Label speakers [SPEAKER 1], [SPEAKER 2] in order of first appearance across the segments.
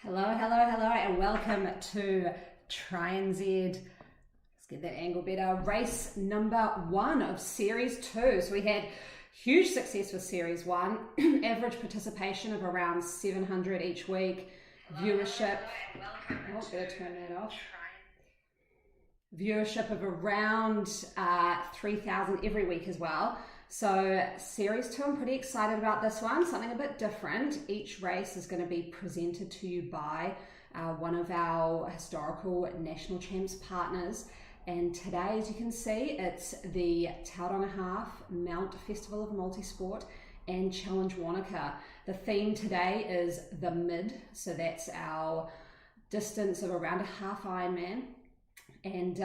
[SPEAKER 1] Hello, and welcome to Try and Z. Let's get that angle better. Race number 1 of Series 2. So we had huge success with Series 1. Average participation of around 700 each week. Viewership. Oh, better turn that off. Viewership of around 3,000 every week as well. So Series 2, I'm pretty excited about this one, something a bit different. Each race is going to be presented to you by one of our historical national champs partners. And today, as you can see, it's the Tauranga Half Mount Festival of Multisport and Challenge Wanaka. The theme today is the mid, so that's our distance of around a half Ironman. And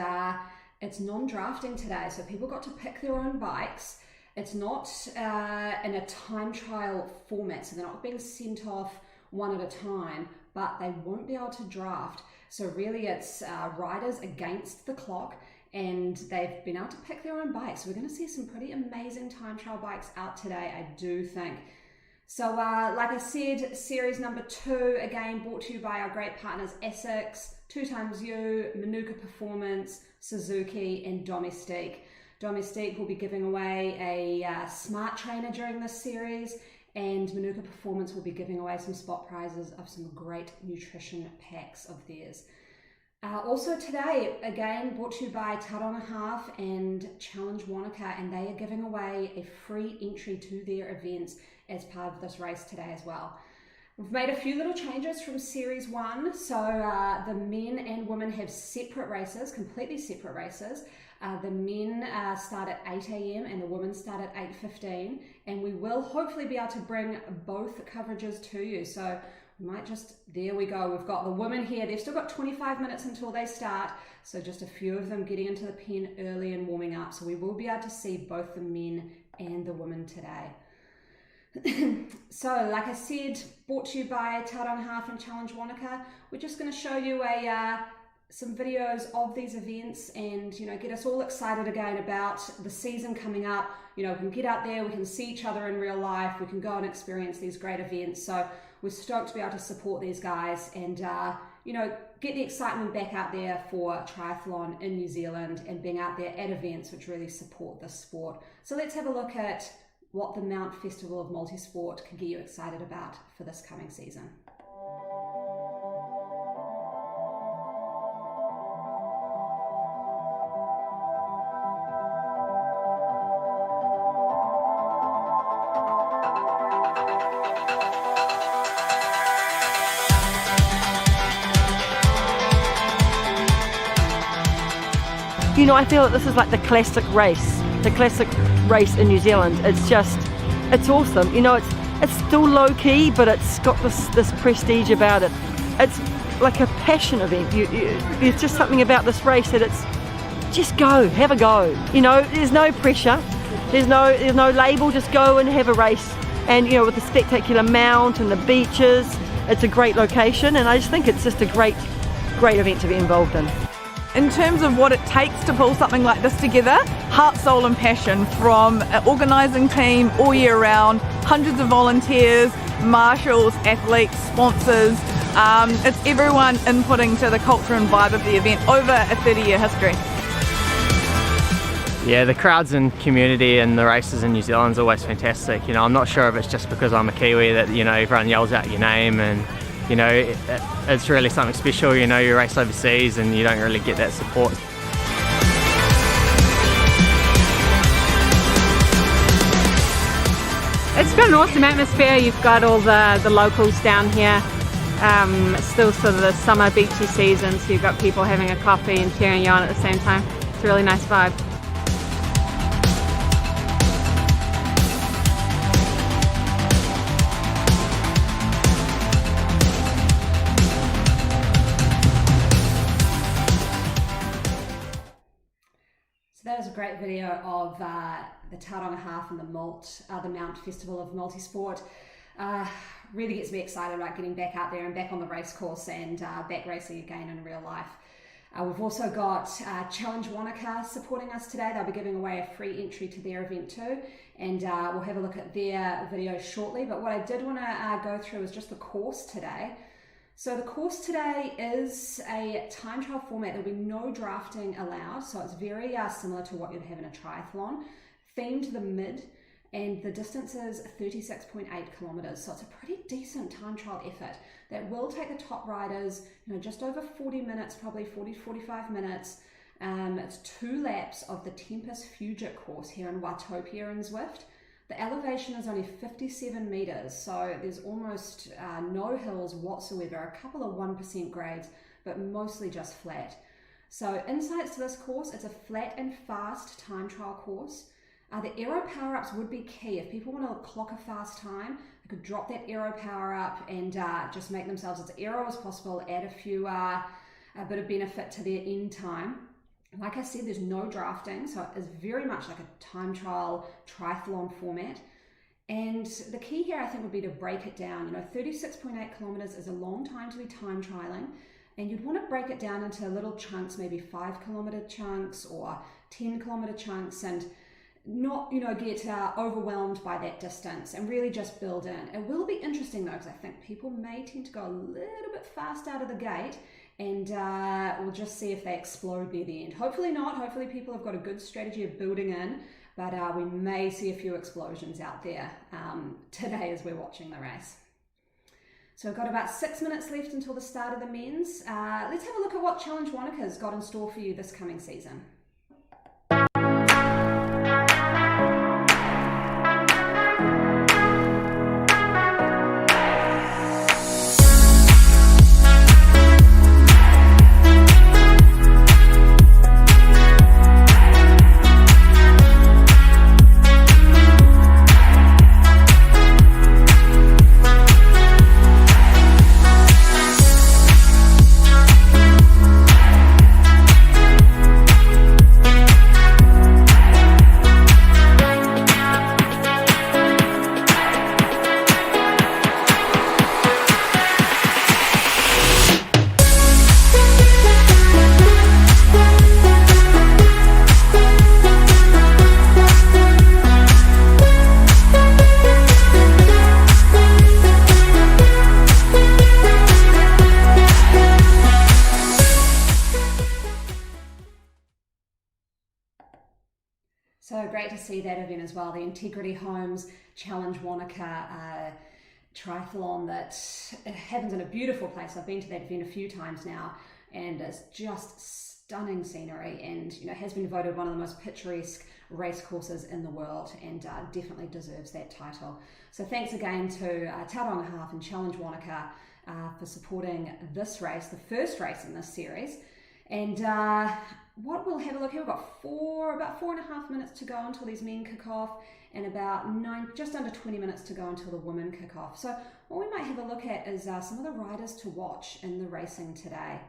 [SPEAKER 1] it's non-drafting today, so people got to pick their own bikes. It's not in a time trial format, so they're not being sent off one at a time, but they won't be able to draft. So really it's riders against the clock, and they've been able to pick their own bikes. So we're going to see some pretty amazing time trial bikes out today, I do think. So like I said, series number 2, again, brought to you by our great partners Essex, 2XU, Manuka Performance, Suzuki, and Domestique. Domestique will be giving away a smart trainer during this series, and Manuka Performance will be giving away some spot prizes of some great nutrition packs of theirs. Also today, again, brought to you by Tauranga Half and Challenge Wanaka, and they are giving away a free entry to their events as part of this race today as well. We've made a few little changes from Series 1, so the men and women have separate races, completely separate races. The men start at 8 a.m. and the women start at 8:15, and we will hopefully be able to bring both coverages to you. So we might there we go, we've got the women here. They've still got 25 minutes until they start, so just a few of them getting into the pen early and warming up. So we will be able to see both the men and the women today. So like I said, brought to you by Tauranga Half and Challenge Wanaka. We're just going to show you some videos of these events and, get us all excited again about the season coming up. We can get out there, we can see each other in real life, we can go and experience these great events. So we're stoked to be able to support these guys and, get the excitement back out there for triathlon in New Zealand and being out there at events which really support this sport. So let's have a look at what the Mount Festival of Multisport can get you excited about for this coming season.
[SPEAKER 2] I feel that this is like the classic race in New Zealand. It's awesome. It's still low key, but it's got this prestige about it. It's like a passion event. There's just something about this race that it's just go, have a go. There's no pressure. There's no label. Just go and have a race. And with the spectacular mount and the beaches, it's a great location. And I just think it's just a great event to be involved in.
[SPEAKER 3] In terms of what it takes to pull something like this together, heart, soul and passion from an organising team all year round, hundreds of volunteers, marshals, athletes, sponsors. It's everyone inputting to the culture and vibe of the event over a 30-year history.
[SPEAKER 4] Yeah, the crowds and community and the races in New Zealand is always fantastic. I'm not sure if it's just because I'm a Kiwi that, everyone yells out your name and it's really something special. You race overseas and you don't really get that support.
[SPEAKER 5] It's got an awesome atmosphere. You've got all the locals down here. It's still sort of the summer beachy season, so you've got people having a coffee and cheering you on at the same time. It's a really nice vibe.
[SPEAKER 1] That was a great video of the Tauranga Half and the Mount Festival of Multisport. Really gets me excited about getting back out there and back on the race course and back racing again in real life. We've also got Challenge Wanaka supporting us today. They'll be giving away a free entry to their event too, and we'll have a look at their video shortly. But what I did want to go through is just the course today. So the course today is a time trial format. There'll be no drafting allowed, so it's very similar to what you'd have in a triathlon, themed to the mid, and the distance is 36.8 kilometers. So it's a pretty decent time trial effort that will take the top riders, just over 40 minutes, probably 40 to 45 minutes. It's 2 laps of the Tempest Fugit course here in Watopia in Zwift. The elevation is only 57 meters, so there's almost no hills whatsoever, a couple of 1% grades, but mostly just flat. So insights to this course, it's a flat and fast time trial course. The aero power-ups would be key. If people want to clock a fast time, they could drop that aero power-up and just make themselves as aero as possible, add a bit of benefit to their end time. Like I said, there's no drafting, so it's very much like a time trial triathlon format. And the key here, I think, would be to break it down. 36.8 kilometers is a long time to be time trialing, and you'd want to break it down into little chunks, maybe 5-kilometer chunks or 10-kilometer chunks, and not, get overwhelmed by that distance and really just build in. It will be interesting though, because I think people may tend to go a little bit fast out of the gate, and we'll just see if they explode near the end. Hopefully not. Hopefully people have got a good strategy of building in, but we may see a few explosions out there today as we're watching the race. So we've got about 6 minutes left until the start of the men's. Let's have a look at what Challenge Wānaka's got in store for you this coming season. So great to see that event as well, the Integrity Homes Challenge Wānaka triathlon that happens in a beautiful place. I've been to that event a few times now, and it's just stunning scenery, and has been voted one of the most picturesque race courses in the world, and definitely deserves that title. So thanks again to Tauranga Half and Challenge Wānaka for supporting this race, the first race in this series. And what we'll have a look here, we've got about 4.5 minutes to go until these men kick off, and about just under 20 minutes to go until the women kick off. So what we might have a look at is some of the riders to watch in the racing today.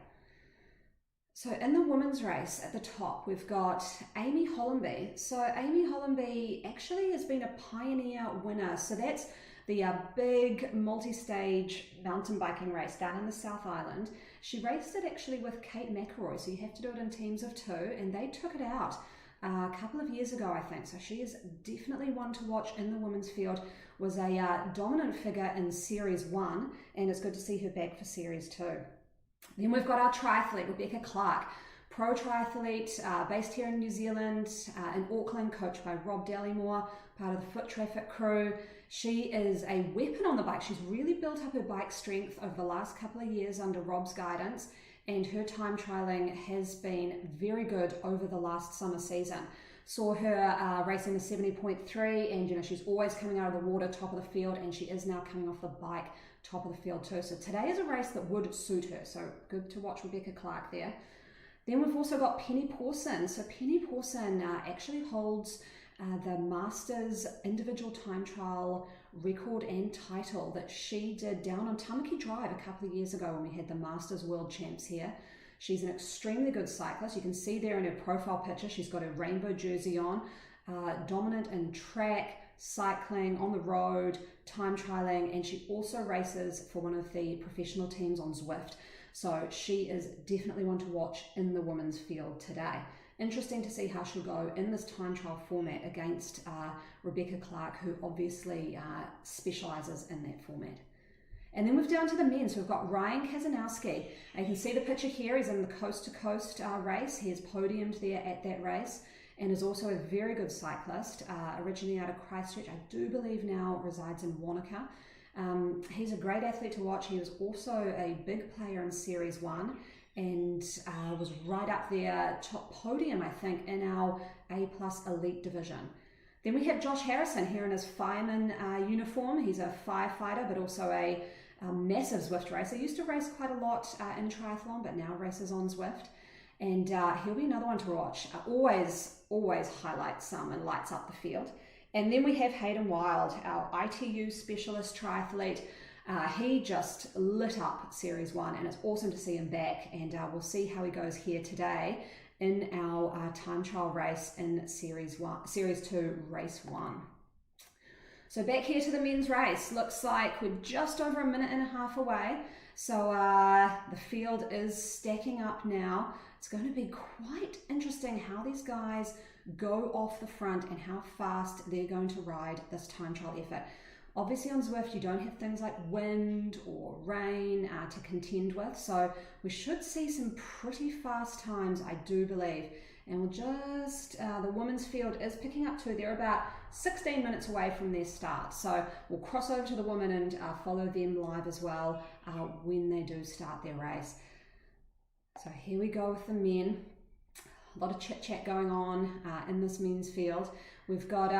[SPEAKER 1] So in the women's race at the top, we've got Amy Hollenby. So Amy Hollenby actually has been a pioneer winner. So that's the big multi-stage mountain biking race down in the South Island. She raced it actually with Kate McElroy, so you have to do it in teams of 2, and they took it out a couple of years ago, I think. So she is definitely one to watch in the women's field. Was a dominant figure in Series 1, and it's good to see her back for Series 2. Then we've got our triathlete, Rebecca Clark, pro triathlete based here in New Zealand, in Auckland, coached by Rob Dallymore, part of the Foot Traffic crew. She is a weapon on the bike. She's really built up her bike strength over the last couple of years under Rob's guidance, and her time trialing has been very good over the last summer season. Saw her racing the 70.3, and she's always coming out of the water top of the field, and she is now coming off the bike top of the field too. So today is a race that would suit her, so good to watch Rebecca Clark there. Then we've also got Penny Pawson. So Penny Pawson actually holds the Masters individual time trial record and title that she did down on Tamaki Drive a couple of years ago when we had the Masters World Champs here. She's an extremely good cyclist. You can see there in her profile picture, she's got a rainbow jersey on, dominant in track, cycling, on the road, time trialing, and she also races for one of the professional teams on Zwift. So she is definitely one to watch in the women's field today. Interesting to see how she'll go in this time trial format against Rebecca Clark, who obviously specialises in that format. And then we've down to the men. So we've got Ryan Kazanowski. And you can see the picture here. He's in the coast to coast race. He has podiumed there at that race and is also a very good cyclist, originally out of Christchurch. I do believe now resides in Wanaka. He's a great athlete to watch. He was also a big player in Series 1 and was right up there, top podium, I think, in our A+ elite division. Then we have Josh Harrison here in his fireman uniform. He's a firefighter, but also a massive Zwift racer. He used to race quite a lot in triathlon, but now races on Zwift. And he'll be another one to watch. Always highlights some and lights up the field. And then we have Hayden Wild, our ITU specialist triathlete. He just lit up Series 1 and it's awesome to see him back. And we'll see how he goes here today in our time trial race in Series 2, Race 1. So back here to the men's race. Looks like we're just over a minute and a half away. So the field is stacking up now. It's going to be quite interesting how these guys go off the front and how fast they're going to ride this time trial effort. Obviously on Zwift you don't have things like wind or rain to contend with, so we should see some pretty fast times, I do believe. And we'll just, the women's field is picking up too. They're about 16 minutes away from their start. So we'll cross over to the women and follow them live as well when they do start their race. So here we go with the men. A lot of chit chat going on in this men's field. We've got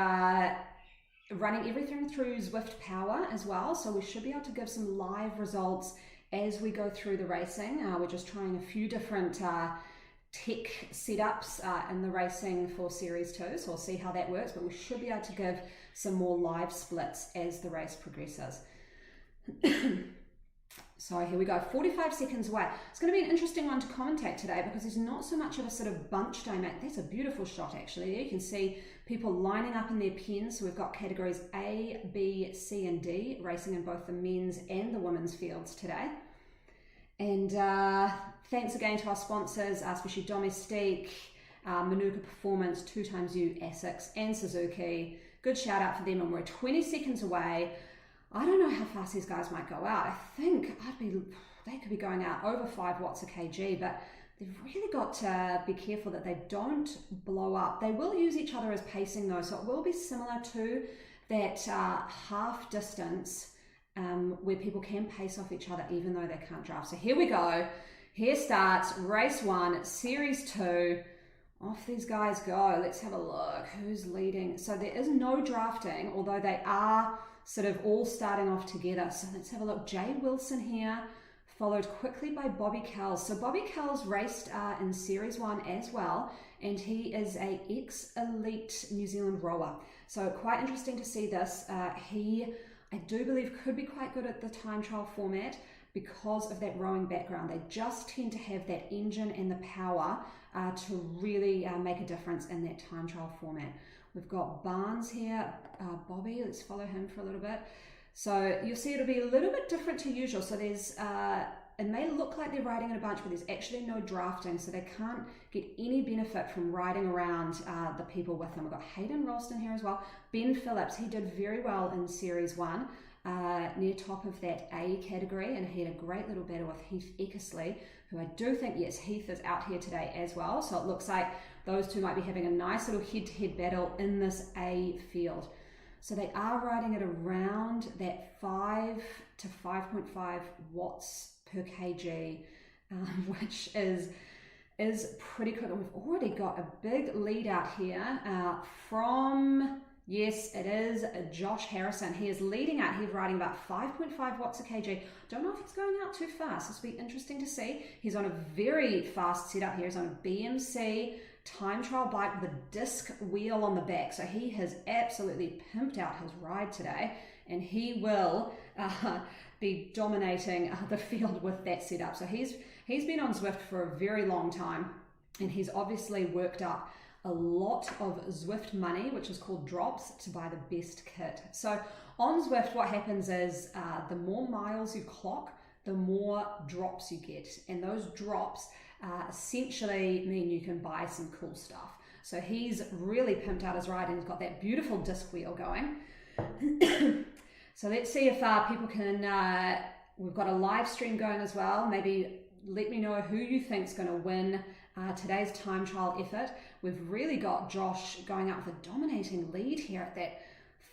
[SPEAKER 1] running everything through Zwift Power as well. So we should be able to give some live results as we go through the racing. We're just trying a few different tech setups in the racing for Series 2, so we'll see how that works, but we should be able to give some more live splits as the race progresses. So here we go, 45 seconds away. It's going to be an interesting one to commentate today because there's not so much of a sort of bunch dynamic. That's a beautiful shot actually. You can see people lining up in their pens. So we've got categories A, B, C and D racing in both the men's and the women's fields today. And thanks again to our sponsors, especially Domestique, Manuka Performance, 2xU, Asics and Suzuki. Good shout out for them, and we're 20 seconds away. I don't know how fast these guys might go out. I think they could be going out over 5 watts a kg, but they've really got to be careful that they don't blow up. They will use each other as pacing though, so it will be similar to that half distance where people can pace off each other even though they can't draft. So here we go. Here starts race 1, Series 2. Off these guys go. Let's have a look. Who's leading? So there is no drafting, although they are sort of all starting off together. So let's have a look. Jay Wilson here, followed quickly by Bobby Kells. So Bobby Kells raced in Series 1 as well, and he is a ex-elite New Zealand rower. So quite interesting to see this. He, I do believe, could be quite good at the time trial format because of that rowing background. They just tend to have that engine and the power to really make a difference in that time trial format. We've got Barnes here, Bobby, let's follow him for a little bit. So you'll see it'll be a little bit different to usual. So there's, it may look like they're riding in a bunch, but there's actually no drafting, so they can't get any benefit from riding around the people with them. We've got Hayden Ralston here as well. Ben Phillips, he did very well in Series 1, near top of that A category, and he had a great little battle with Heath Eckersley, who I do think, yes, Heath is out here today as well. So it looks like those two might be having a nice little head-to-head battle in this A field. So they are riding at around that 5 to 5.5 watts per kg, which is pretty quick. And we've already got a big lead out here from, yes, it is Josh Harrison. He is leading out. He's riding about 5.5 watts a kg. Don't know if he's going out too fast. This will be interesting to see. He's on a very fast setup here. He's on a BMC time trial bike with a disc wheel on the back. So he has absolutely pimped out his ride today, and he will be dominating the field with that setup. So he's been on Zwift for a very long time, and he's obviously worked up a lot of Zwift money, which is called drops, to buy the best kit. So on Zwift, what happens is the more miles you clock, the more drops you get, and those drops essentially mean you can buy some cool stuff. So he's really pimped out his ride, and he's got that beautiful disc wheel going. So let's see if people can we've got a live stream going as well. Maybe let me know who you think's going to win today's time trial effort. We've really got Josh going out with a dominating lead here at that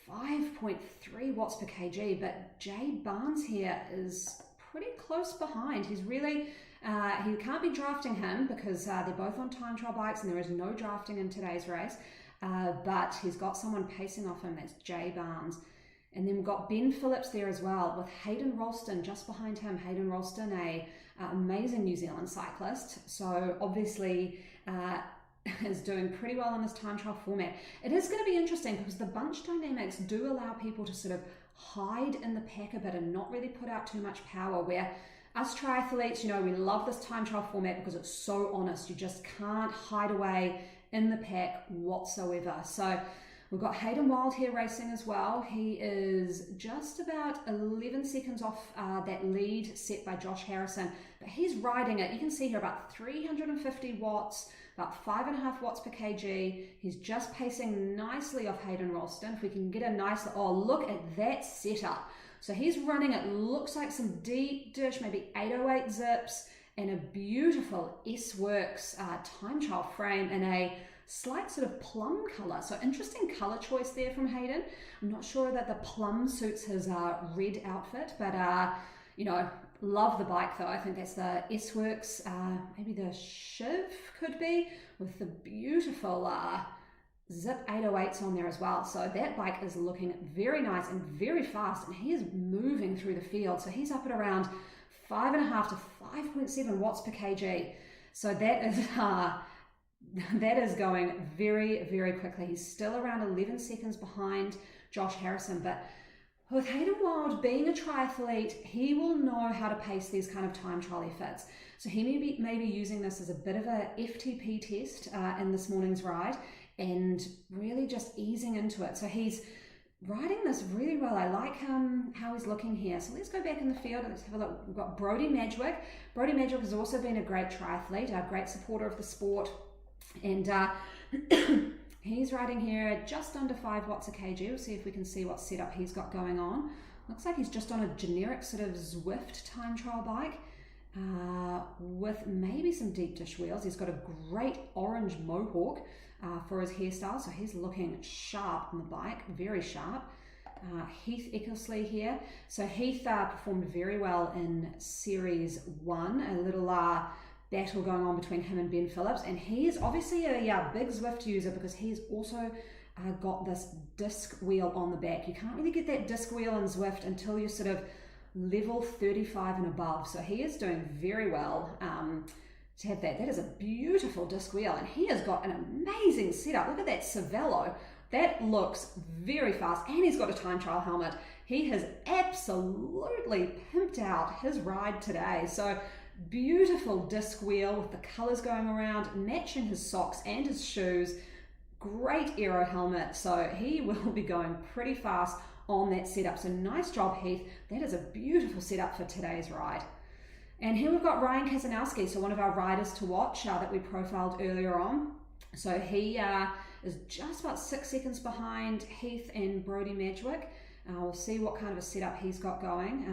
[SPEAKER 1] 5.3 watts per kg, but Jay Barnes here is pretty close behind. He's really, he can't be drafting him because they're both on time trial bikes and there is no drafting in today's race, but he's got someone pacing off him. That's Jay Barnes. And then we've got Ben Phillips there as well, with Hayden Ralston just behind him. Hayden Ralston, a amazing New Zealand cyclist. So obviously is doing pretty well in this time trial format. It is going to be interesting because the bunch dynamics do allow people to sort of hide in the pack a bit and not really put out too much power, where us triathletes, you know, we love this time trial format because it's so honest. You just can't hide away in the pack whatsoever. So we've got Hayden Wild here racing as well. He is just about 11 seconds off that lead set by Josh Harrison, but he's riding it. You can see here about 350 watts, about 5.5 watts per kg. He's just pacing nicely off Hayden Ralston. If we can get a nice, oh, look at that setup. So he's running, it looks like some deep dish, maybe 808 zips, and a beautiful S-Works time trial frame in a slight sort of plum color. So interesting color choice there from Hayden. I'm not sure that the plum suits his red outfit, but you know, love the bike though. I think that's the S-Works, maybe the Shiv could be, with the beautiful zip 808s on there as well. So that bike is looking very nice and very fast, and he is moving through the field. So he's up at around 5.5 to 5.7 watts per kg. So that is that is going very, very quickly. He's still around 11 seconds behind Josh Harrison, but with Hayden Wild being a triathlete, he will know how to pace these kind of time trial efforts. So he may be using this as a bit of a FTP test in this morning's ride and really just easing into it. So he's riding this really well. I like how he's looking here. So let's go back in the field and let's have a look. We've got Brodie Madgwick. Brodie Madgwick has also been a great triathlete, a great supporter of the sport. And he's riding here just under 5 watts a kg. We'll see if we can see what setup he's got going on. Looks like he's just on a generic sort of Zwift time trial bike with maybe some deep dish wheels. He's got a great orange mohawk for his hairstyle, so he's looking sharp on the bike, very sharp. Heath Eckersley here. So Heath performed very well in Series 1, a little battle going on between him and Ben Phillips, and he is obviously a big Zwift user because he's also got this disc wheel on the back. You can't really get that disc wheel in Zwift until you're sort of level 35 and above, so he is doing very well to have that. That is a beautiful disc wheel, and he has got an amazing setup. Look at that Cervelo. That looks very fast, and he's got a time trial helmet. He has absolutely pimped out his ride today. So beautiful disc wheel with the colors going around, matching his socks and his shoes. Great aero helmet, so he will be going pretty fast on that setup. So nice job, Heath. That is a beautiful setup for today's ride. And here we've got Ryan Kazanowski, so one of our riders to watch that we profiled earlier on. So he is just about 6 seconds behind Heath and Brodie Madgwick. We'll see what kind of a setup he's got going.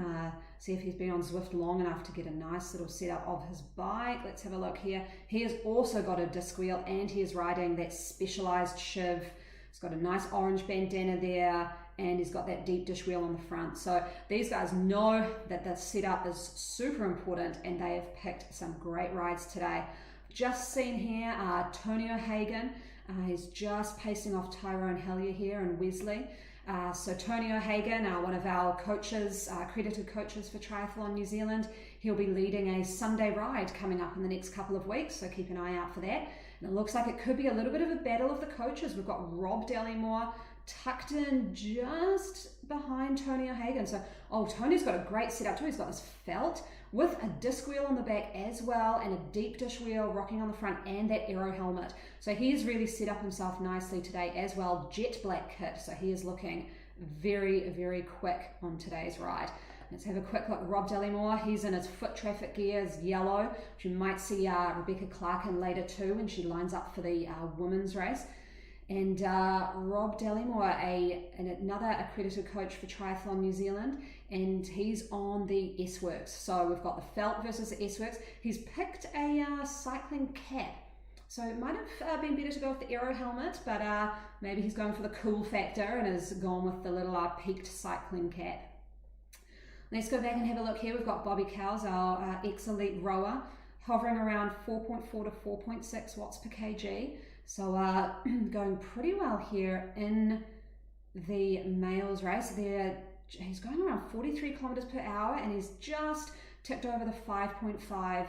[SPEAKER 1] See if he's been on Zwift long enough to get a nice little setup of his bike. Let's have a look here. He has also got a disc wheel, and he is riding that Specialized Shiv. He's got a nice orange bandana there, and he's got that deep dish wheel on the front. So these guys know that the setup is super important, and they have picked some great rides today. Just seen here Tony O'Hagan. He's just pacing off Tyrone Hellier here and Wesley. So Tony O'Hagan, one of our coaches, accredited coaches for Triathlon New Zealand, he'll be leading a Sunday ride coming up in the next couple of weeks, so keep an eye out for that. And it looks like it could be a little bit of a battle of the coaches. We've got Rob Dallymore tucked in just behind Tony O'Hagan. So, Tony's got a great setup too. He's got this felt with a disc wheel on the back as well, and a deep dish wheel rocking on the front, and that aero helmet. So he's really set up himself nicely today as well. Jet black kit, so he is looking very, very quick on today's ride. Let's have a quick look. Rob Dallymore, he's in his foot traffic gears, yellow, which you might see Rebecca Clark in later too when she lines up for the women's race. And Rob Dallimore, another accredited coach for Triathlon New Zealand, and he's on the S-Works. So we've got the felt versus the S-Works. He's picked a cycling cap. So it might have been better to go with the aero helmet, but maybe he's going for the cool factor and has gone with the little peaked cycling cap. Let's go back and have a look here. We've got Bobby Cowles, our ex-elite rower, hovering around 4.4 to 4.6 watts per kg. So going pretty well here in the males race. He's going around 43 kilometers per hour, and he's just ticked over the 5.5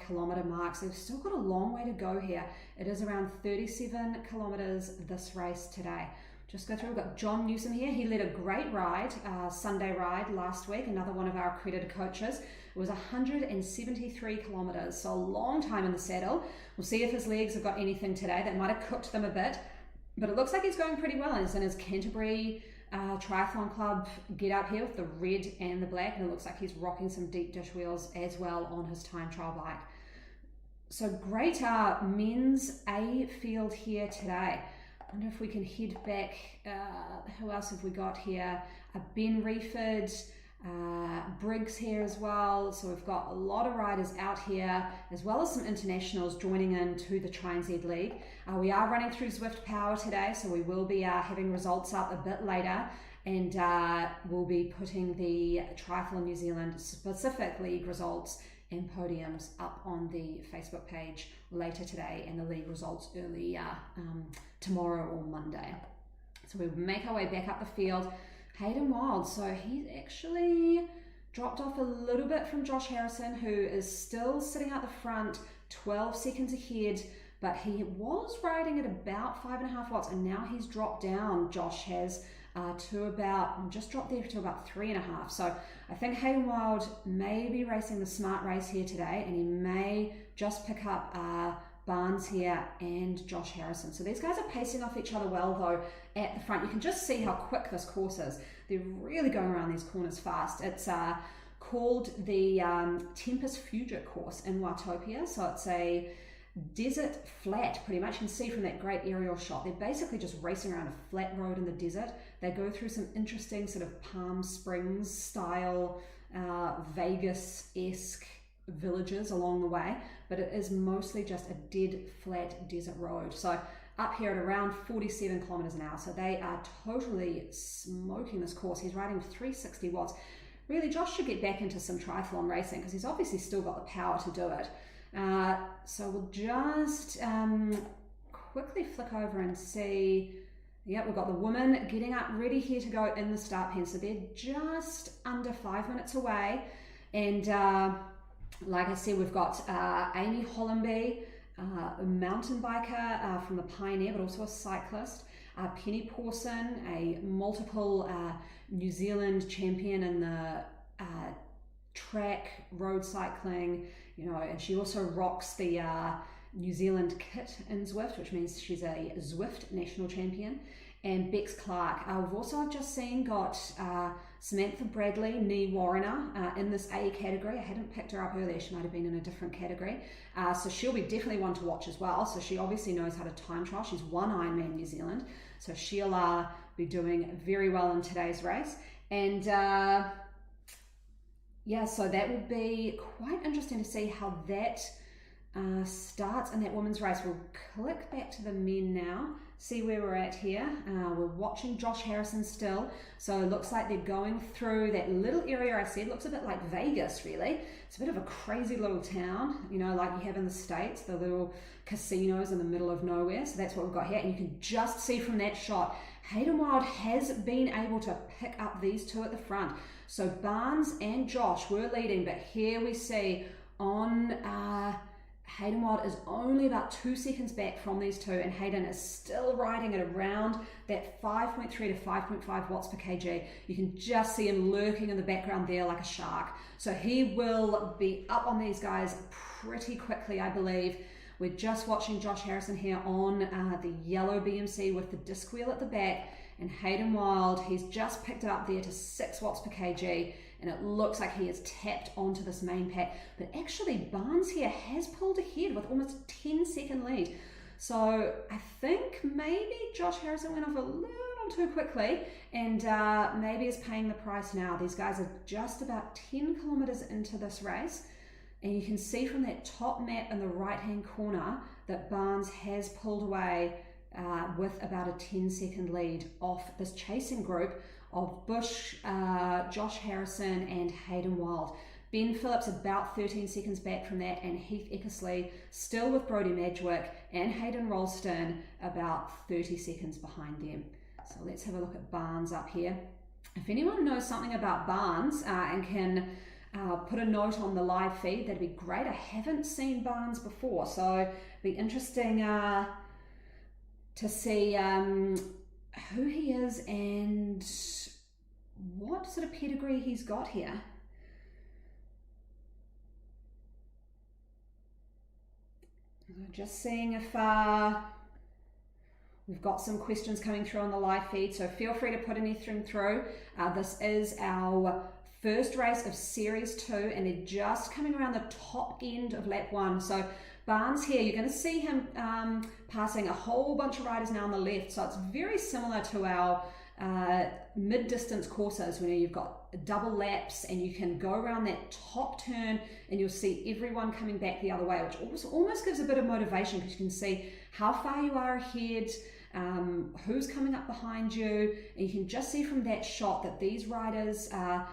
[SPEAKER 1] kilometer mark. So we've still got a long way to go here. It is around 37 kilometers this race today. Just go through, we've got John Newsom here. He led a great ride, Sunday ride last week, another one of our accredited coaches. It was 173 kilometers, so a long time in the saddle. We'll see if his legs have got anything today. That might have cooked them a bit, but it looks like he's going pretty well. He's in his Canterbury Triathlon Club get up here with the red and the black, and it looks like he's rocking some deep dish wheels as well on his time trial bike. So great men's A field here today. I wonder if we can head back. Who else have we got here? Ben Reeford, Briggs here as well. So we've got a lot of riders out here, as well as some internationals joining in to the TriNZ League. We are running through Zwift Power today, so we will be having results up a bit later, and we'll be putting the Triathlon New Zealand specific league results and podiums up on the Facebook page later today, and the league results early tomorrow or Monday. So we'll make our way back up the field. Hayden Wild, so he's actually dropped off a little bit from Josh Harrison, who is still sitting out the front, 12 seconds ahead, but he was riding at about 5.5 watts, and now he's dropped down, Josh has, to about, just dropped there to about 3.5. So I think Hayden Wild may be racing the smart race here today, and he may just pick up Barnes here and Josh Harrison. So these guys are pacing off each other well though at the front. You can just see how quick this course is. They're really going around these corners fast. It's called the Tempest Fugit course in Watopia. So it's a desert flat, pretty much. You can see from that great aerial shot, they're basically just racing around a flat road in the desert. They go through some interesting sort of Palm Springs style, Vegas-esque villages along the way, but it is mostly just a dead flat desert road. So up here at around 47 kilometers an hour. So they are totally smoking this course. He's riding with 360 watts. Really, Josh should get back into some triathlon racing because he's obviously still got the power to do it. So we'll just quickly flick over and see. Yeah, we've got the women getting up ready here to go in the start pen. So they're just under 5 minutes away. And like I said, we've got Amy Hollenby, a mountain biker from the Pioneer, but also a cyclist. Penny Pawson, a multiple New Zealand champion in the track road cycling, you know, and she also rocks the New Zealand kit in Zwift, which means she's a Zwift national champion. And Bex Clark. We've also just seen got Samantha Bradley, Nee Warrener, in this A category. I hadn't picked her up earlier. She might have been in a different category. So she'll be definitely one to watch as well. So she obviously knows how to time trial. She's won Ironman New Zealand. So she'll be doing very well in today's race. And yeah, so that will be quite interesting to see how that starts in that women's race. We'll click back to the men now, see where we're at here. We're watching Josh Harrison still, so it looks like they're going through that little area I said. Looks a bit like Vegas, really. It's a bit of a crazy little town, you know, like you have in the States, the little casinos in the middle of nowhere. So that's what we've got here, and you can just see from that shot, Hayden Wild has been able to pick up these two at the front. So Barnes and Josh were leading, but here we see on Hayden Wild is only about 2 seconds back from these two, and Hayden is still riding at around that 5.3 to 5.5 watts per kg. You can just see him lurking in the background there like a shark. So he will be up on these guys pretty quickly, I believe. We're just watching Josh Harrison here on the yellow BMC with the disc wheel at the back, and Hayden Wild, he's just picked it up there to 6 watts per kg, and it looks like he has tapped onto this main pack. But actually Barnes here has pulled ahead with almost a 10-second lead. So I think maybe Josh Harrison went off a little too quickly and maybe is paying the price now. These guys are just about 10 kilometers into this race, and you can see from that top map in the right hand corner that Barnes has pulled away with about a 10-second lead off this chasing group of Bush, Josh Harrison and Hayden Wild. Ben Phillips about 13 seconds back from that, and Heath Eckersley still with Brodie Madgwick and Hayden Ralston about 30 seconds behind them. So let's have a look at Barnes up here. If anyone knows something about Barnes and can put a note on the live feed, that'd be great. I haven't seen Barnes before, so it'd be interesting to see who he is and what sort of pedigree he's got here. Just seeing if we've got some questions coming through on the live feed, so feel free to put anything through. This is our first race of Series 2, and they're just coming around the top end of lap 1. So Barnes here, you're going to see him passing a whole bunch of riders now on the left, so it's very similar to our mid-distance courses when you've got double laps and you can go around that top turn and you'll see everyone coming back the other way, which almost gives a bit of motivation because you can see how far you are ahead, who's coming up behind you, and you can just see from that shot that these riders are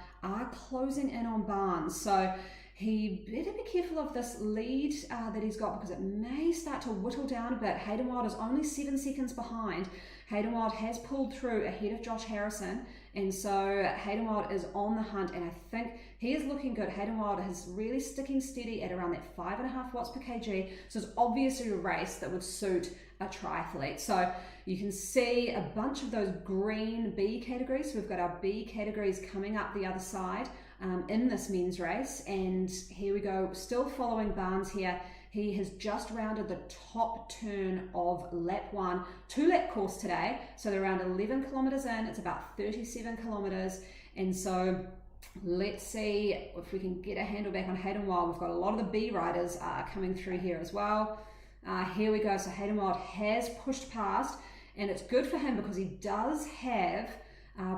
[SPEAKER 1] closing in on Barnes. So he better be careful of this lead that he's got, because it may start to whittle down a bit. Hayden Wild is only 7 seconds behind. Hayden Wild has pulled through ahead of Josh Harrison, and so Hayden Wild is on the hunt, and I think he is looking good. Hayden Wild is really sticking steady at around that 5.5 watts per kg, so it's obviously a race that would suit a triathlete. So you can see a bunch of those green B categories. So we've got our B categories coming up the other side in this men's race, and here we go, still following Barnes here. He has just rounded the top turn of lap 1, 2-lap course today, so they're around 11 kilometers in. It's about 37 kilometers, and so let's see if we can get a handle back on Hayden Wild. We've got a lot of the B riders coming through here as well. Here we go. So Hayden Wild has pushed past, and it's good for him because he does have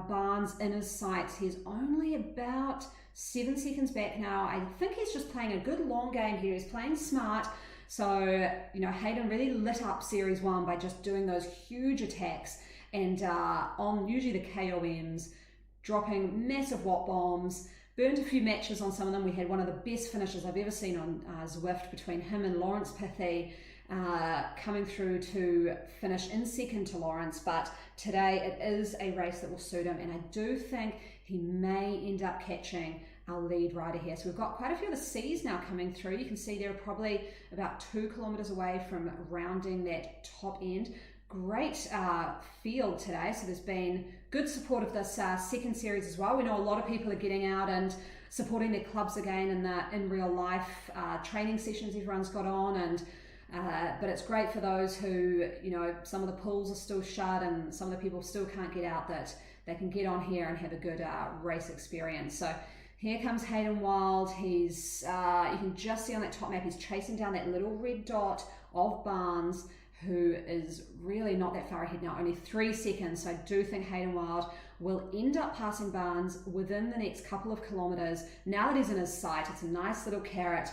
[SPEAKER 1] Barnes in his sights. He's only about 7 seconds back now. I think he's just playing a good long game here. He's playing smart. So, you know, Hayden really lit up Series 1 by just doing those huge attacks and on usually the KOMs, dropping massive watt bombs, burnt a few matches on some of them. We had one of the best finishes I've ever seen on Zwift between him and Lawrence Pithy, coming through to finish in second to Lawrence. But today it is a race that will suit him, and I do think he may end up catching our lead rider here. So we've got quite a few of the C's now coming through. You can see they're probably about 2 kilometers away from rounding that top end. Great field today, so there's been good support of this second series as well. We know a lot of people are getting out and supporting their clubs again in real life training sessions everyone's got on, and but it's great for those who, you know, some of the pools are still shut and some of the people still can't get out, that they can get on here and have a good race experience. So here comes Hayden Wild. He's you can just see on that top map, he's chasing down that little red dot of Barnes, who is really not that far ahead now, only 3 seconds. So I do think Hayden Wild will end up passing Barnes within the next couple of kilometers. Now that he's in his sight, it's a nice little carrot.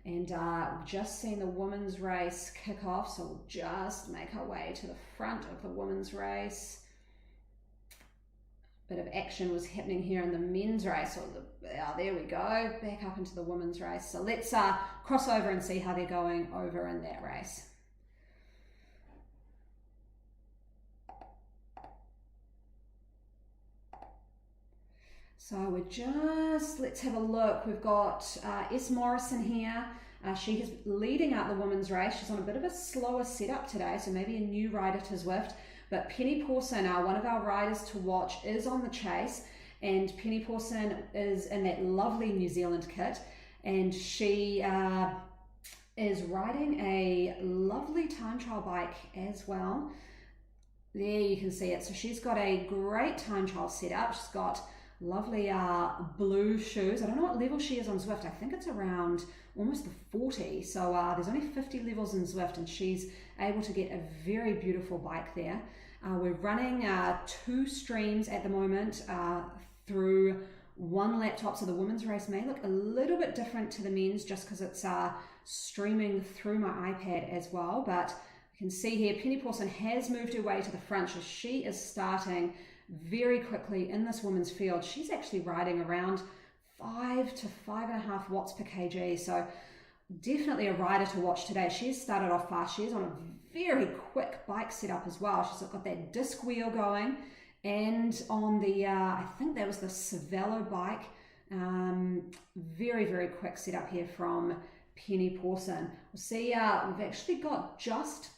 [SPEAKER 1] And we've just seen the women's race kick off, so we'll just make our way to the front of the women's race. Bit of action was happening here in the men's race. So there we go, back up into the women's race. So let's cross over and see how they're going over in that race. So we're just, let's have a look. We've got S. Morrison here. She is leading out the women's race. She's on a bit of a slower setup today, so maybe a new rider to Zwift. But Penny Pawson, one of our riders to watch, is on the chase. And Penny Pawson is in that lovely New Zealand kit. And she is riding a lovely time trial bike as well. There you can see it. So she's got a great time trial setup. She's got lovely blue shoes. I don't know what level she is on Zwift. I think it's around almost the 40. So there's only 50 levels in Zwift, and she's able to get a very beautiful bike there. We're running 2 streams at the moment through one laptop, so the women's race may look a little bit different to the men's just because it's streaming through my iPad as well. But you can see here Penny Pawson has moved her way to the front, so she is starting very quickly in this women's field. She's actually riding around 5 to 5.5 watts per kg, so definitely a rider to watch today. She's started off fast. She's on a very quick bike setup as well. She's got that disc wheel going, and on the I think that was the Cervelo bike, very, very quick setup here from Penny Pawson. We'll see, we've actually got just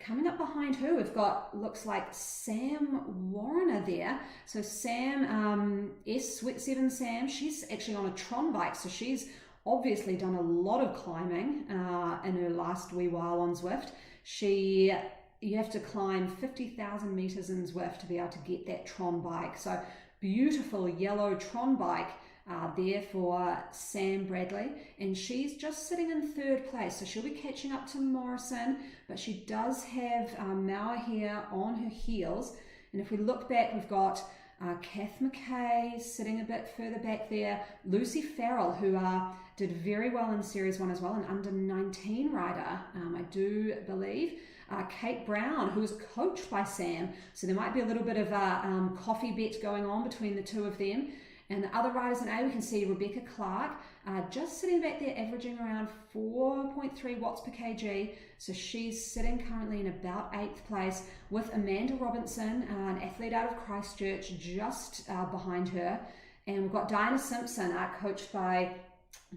[SPEAKER 1] coming up behind her, we've got, looks like Sam Warrener there. So Sam, Sweat7 Sam, she's actually on a Tron bike, so she's obviously done a lot of climbing in her last wee while on Zwift. You have to climb 50,000 meters in Zwift to be able to get that Tron bike. So beautiful yellow Tron bike there for Sam Bradley, and she's just sitting in 3rd place, so she'll be catching up to Morrison, but she does have Mauer here on her heels. And if we look back, we've got Kath McKay sitting a bit further back there, Lucy Farrell, who did very well in Series 1 as well, an under 19 rider, I do believe. Kate Brown, who was coached by Sam, so there might be a little bit of a coffee bet going on between the two of them. And the other riders in A, we can see Rebecca Clark just sitting back there, averaging around 4.3 watts per kg. So she's sitting currently in about 8th place, with Amanda Robinson, an athlete out of Christchurch, just behind her. And we've got Diana Simpson, coached by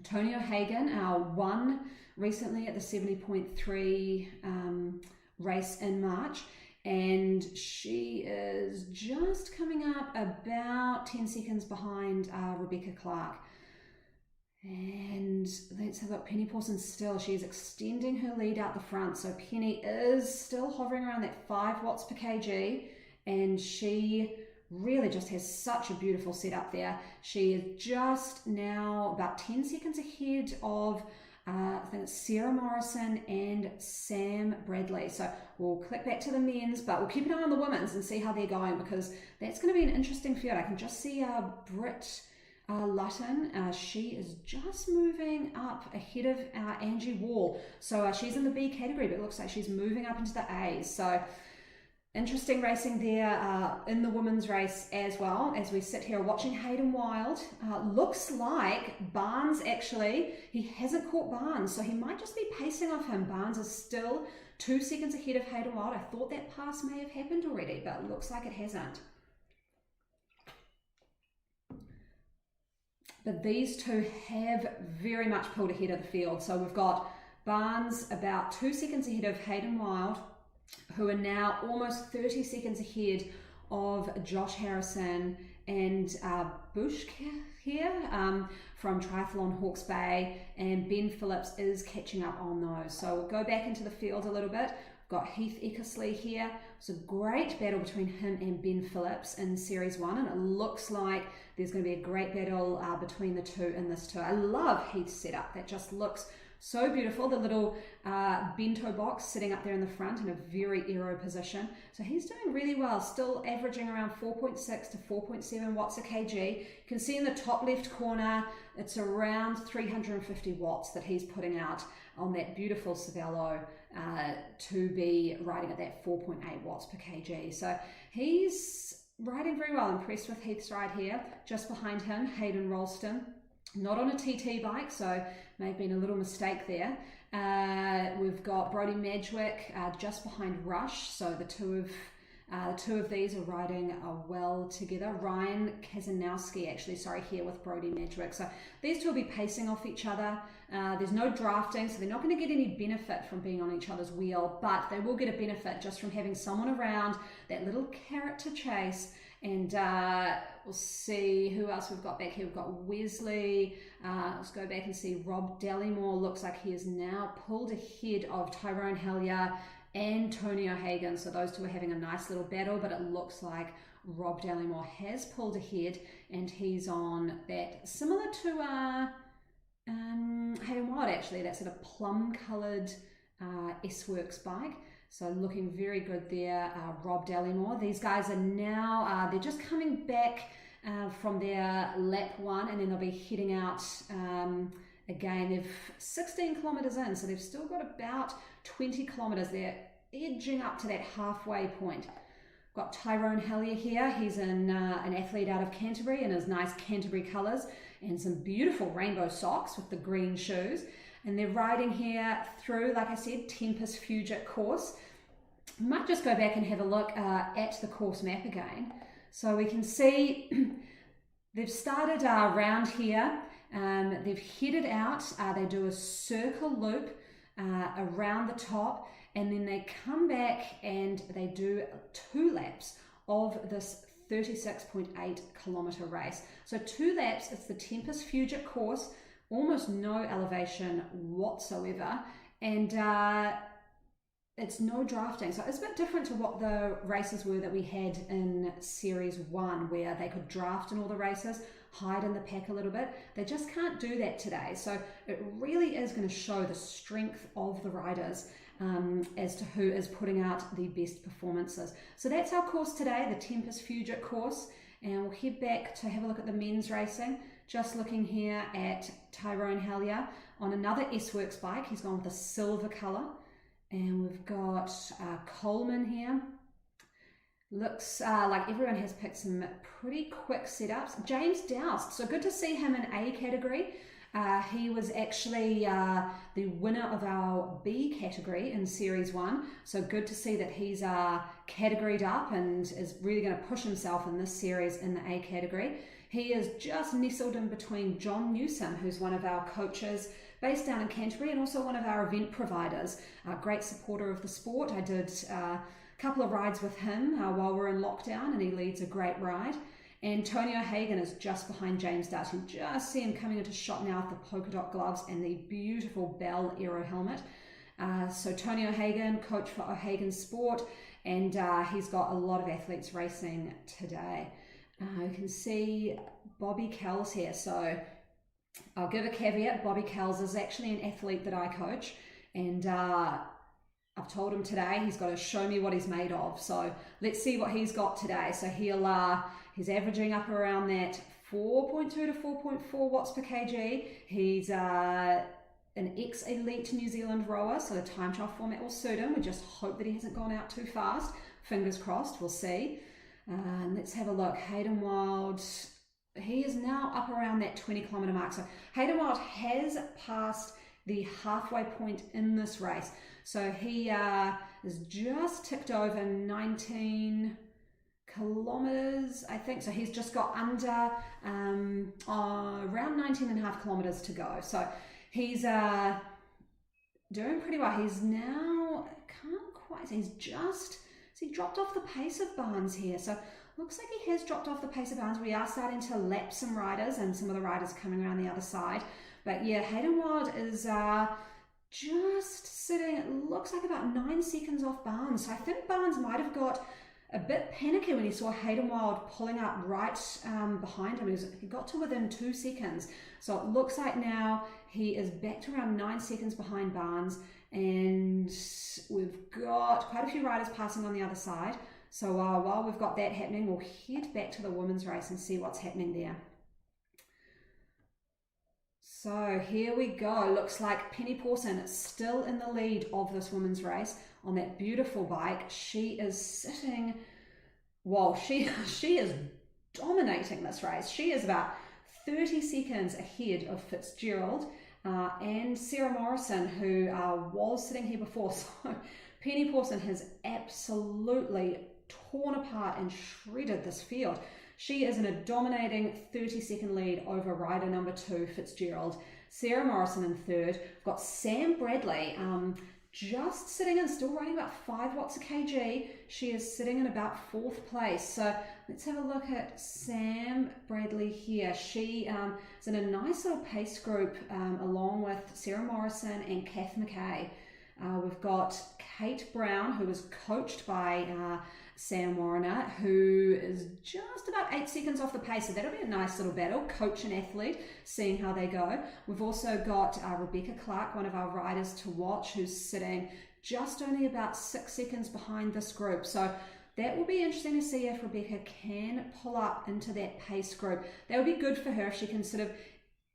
[SPEAKER 1] Tony O'Hagan, won recently at the 70.3 race in March. And she is just coming up about 10 seconds behind Rebecca Clark. And let's have a look. Penny Pawson still, she's extending her lead out the front. So Penny is still hovering around that 5 watts per kg. And she really just has such a beautiful setup there. She is just now about 10 seconds ahead of I think it's Sarah Morrison and Sam Bradley. So we'll click back to the men's, but we'll keep an eye on the women's and see how they're going, because that's going to be an interesting field. I can just see Britt Lutton. She is just moving up ahead of Angie Wall. So she's in the B category, but it looks like she's moving up into the A's. So interesting racing there in the women's race as well, as we sit here watching Hayden Wild. Looks like Barnes, actually, he hasn't caught Barnes, so he might just be pacing off him. Barnes is still 2 seconds ahead of Hayden Wild. I thought that pass may have happened already, but it looks like it hasn't. But these two have very much pulled ahead of the field. So we've got Barnes about 2 seconds ahead of Hayden Wild, who are now almost 30 seconds ahead of Josh Harrison and Bush here from Triathlon Hawke's Bay, and Ben Phillips is catching up on those. So we'll go back into the field a little bit. We've got Heath Eckersley here. It's a great battle between him and Ben Phillips in Series 1, and it looks like there's going to be a great battle between the two in this tour. I love Heath's setup. That just looks so beautiful, the little bento box sitting up there in the front in a very aero position. So he's doing really well, still averaging around 4.6 to 4.7 watts a kg. You can see in the top left corner, it's around 350 watts that he's putting out on that beautiful Cervelo to be riding at that 4.8 watts per kg. So he's riding very well. Impressed with Heath's ride here. Just behind him, Hayden Rolston. Not on a TT bike, so may have been a little mistake there. We've got Brody Madgwick just behind Rush, so the two of these are riding well together. Ryan Kazanowski, actually, here with Brody Madgwick. So these two will be pacing off each other. There's no drafting, so they're not going to get any benefit from being on each other's wheel, but they will get a benefit just from having someone around, that little carrot to chase. And we'll see who else we've got back here. We've got Wesley. Let's go back and see Rob Dallymore. Looks like he is now pulled ahead of Tyrone Hellier and Tony O'Hagan. So those two are having a nice little battle, but it looks like Rob Dallymore has pulled ahead, and he's on that similar to Hayden Wild, actually. That sort of plum-coloured S-Works bike. So looking very good there, Rob Dallimore. These guys are now, they're just coming back from their lap 1, and then they'll be heading out again. They've 16 kilometers in, so they've still got about 20 kilometers. They're edging up to that halfway point. Got Tyrone Hellier here. He's an athlete out of Canterbury in his nice Canterbury colours and some beautiful rainbow socks with the green shoes. And they're riding here through, like I said, Tempest Fugit course. We might just go back and have a look at the course map again. So we can see they've started around here. They've headed out. They do a circle loop around the top, and then they come back and they do 2 laps of this 36.8 kilometre race. So 2 laps, it's the Tempest Fugit course, almost no elevation whatsoever, and it's no drafting. So it's a bit different to what the races were that we had in Series 1, where they could draft in all the races, hide in the pack a little bit. They just can't do that today. So it really is going to show the strength of the riders as to who is putting out the best performances. So that's our course today, the Tempest Fugit course, and we'll head back to have a look at the men's racing. Just looking here at Tyrone Hellier on another S-Works bike. He's gone with a silver colour. And we've got Coleman here. Looks like everyone has picked some pretty quick setups. James Doust, so good to see him in A category. He was actually the winner of our B category in Series 1. So good to see that he's categoried up and is really going to push himself in this series in the A category. He is just nestled in between John Newsom, who's one of our coaches based down in Canterbury and also one of our event providers, a great supporter of the sport. I did a couple of rides with him while we're in lockdown, and he leads a great ride. And Tony O'Hagan is just behind James Doust. You just see him coming into shot now with the polka dot gloves and the beautiful Bell Aero helmet. So Tony O'Hagan, coach for O'Hagan Sport, and he's got a lot of athletes racing today. You can see Bobby Kells here. So I'll give a caveat. Bobby Kells is actually an athlete that I coach, and I've told him today he's got to show me what he's made of. So let's see what he's got today. So he's averaging up around that 4.2 to 4.4 watts per kg. He's an ex-elite New Zealand rower, so the time trial format will suit him. We just hope that he hasn't gone out too fast. Fingers crossed, we'll see. Let's have a look. Hayden Wild, he is now up around that 20 kilometre mark. So Hayden Wild has passed the halfway point in this race. So he is just ticked over 19 kilometres, I think. So he's just got under around 19 and a half kilometres to go. So he's doing pretty well. He's now, can't quite, he's just, so he dropped off the pace of Barnes here. So looks like he has dropped off the pace of Barnes. We are starting to lap some riders and some of the riders coming around the other side. But yeah, Hayden Wild is just sitting, it looks like about 9 seconds off Barnes. So I think Barnes might have got a bit panicky when he saw Hayden Wild pulling up right behind him. He got to within 2 seconds. So it looks like now he is back to around 9 seconds behind Barnes. And we've got quite a few riders passing on the other side. So while we've got that happening, we'll head back to the women's race and see what's happening there. So here we go. Looks like Penny Pawson is still in the lead of this women's race on that beautiful bike. She is sitting, well, she is dominating this race. She is about 30 seconds ahead of Fitzgerald and Sarah Morrison, who was sitting here before. So Penny Pawson has absolutely torn apart and shredded this field. She is in a dominating 30-second lead over rider number 2, Fitzgerald. Sarah Morrison in third. We've got Sam Bradley just sitting in, still riding about 5 watts a kg. She is sitting in about 4th place. So let's have a look at Sam Bradley here. She is in a nice little pace group along with Sarah Morrison and Kath McKay. We've got Kate Brown, who was coached by Sam Warriner, who is just about 8 seconds off the pace. So that'll be a nice little battle, coach and athlete, seeing how they go. We've also got Rebecca Clark, one of our riders to watch, who's sitting just only about 6 seconds behind this group. So that will be interesting to see if Rebecca can pull up into that pace group. That would be good for her if she can sort of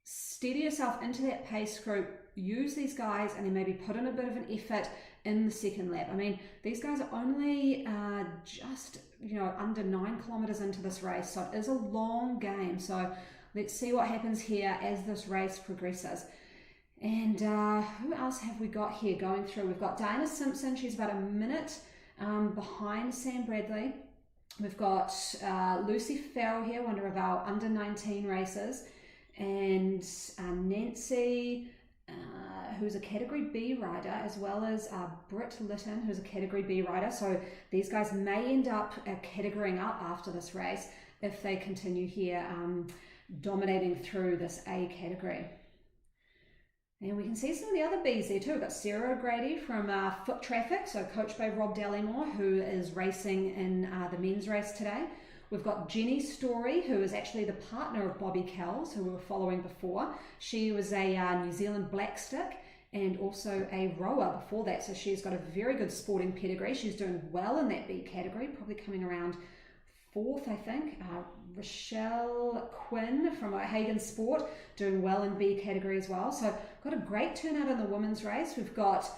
[SPEAKER 1] steady herself into that pace group, use these guys, and then maybe put in a bit of an effort in the second lap. I mean, these guys are only just, under 9 kilometers into this race, so it is a long game. So let's see what happens here as this race progresses. And who else have we got here going through? We've got Diana Simpson. She's about a minute behind Sam Bradley. We've got Lucy Farrell here, one of our under 19 racers, and Nancy, who's a category B rider, as well as Britt Litton, who's a category B rider. So these guys may end up categorying up after this race if they continue here dominating through this A category. And we can see some of the other Bs there too. We've got Sarah O'Grady from Foot Traffic, so coached by Rob Dallymore, who is racing in the men's race today. We've got Jenny Story, who is actually the partner of Bobby Kells, who we were following before. She was a New Zealand black stick and also a rower before that, so she's got a very good sporting pedigree. She's doing well in that B category, probably coming around 4th, I think. Rochelle Quinn from O'Hagan Sport, doing well in B category as well. So got a great turnout in the women's race. We've got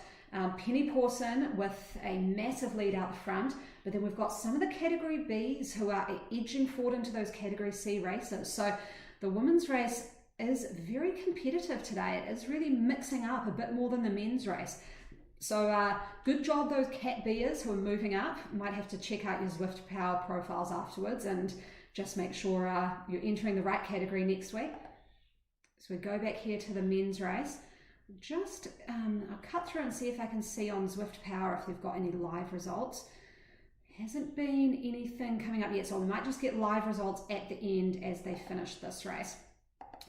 [SPEAKER 1] Penny Pawson with a massive lead out the front, but then we've got some of the category Bs who are edging forward into those category C races. So the women's race is very competitive today. It is really mixing up a bit more than the men's race. So good job those Cat Bers who are moving up. Might have to check out your Zwift Power profiles afterwards and just make sure you're entering the right category next week. So we go back here to the men's race. Just I'll cut through and see if I can see on Zwift Power if they've got any live results. Hasn't been anything coming up yet, so we might just get live results at the end as they finish this race.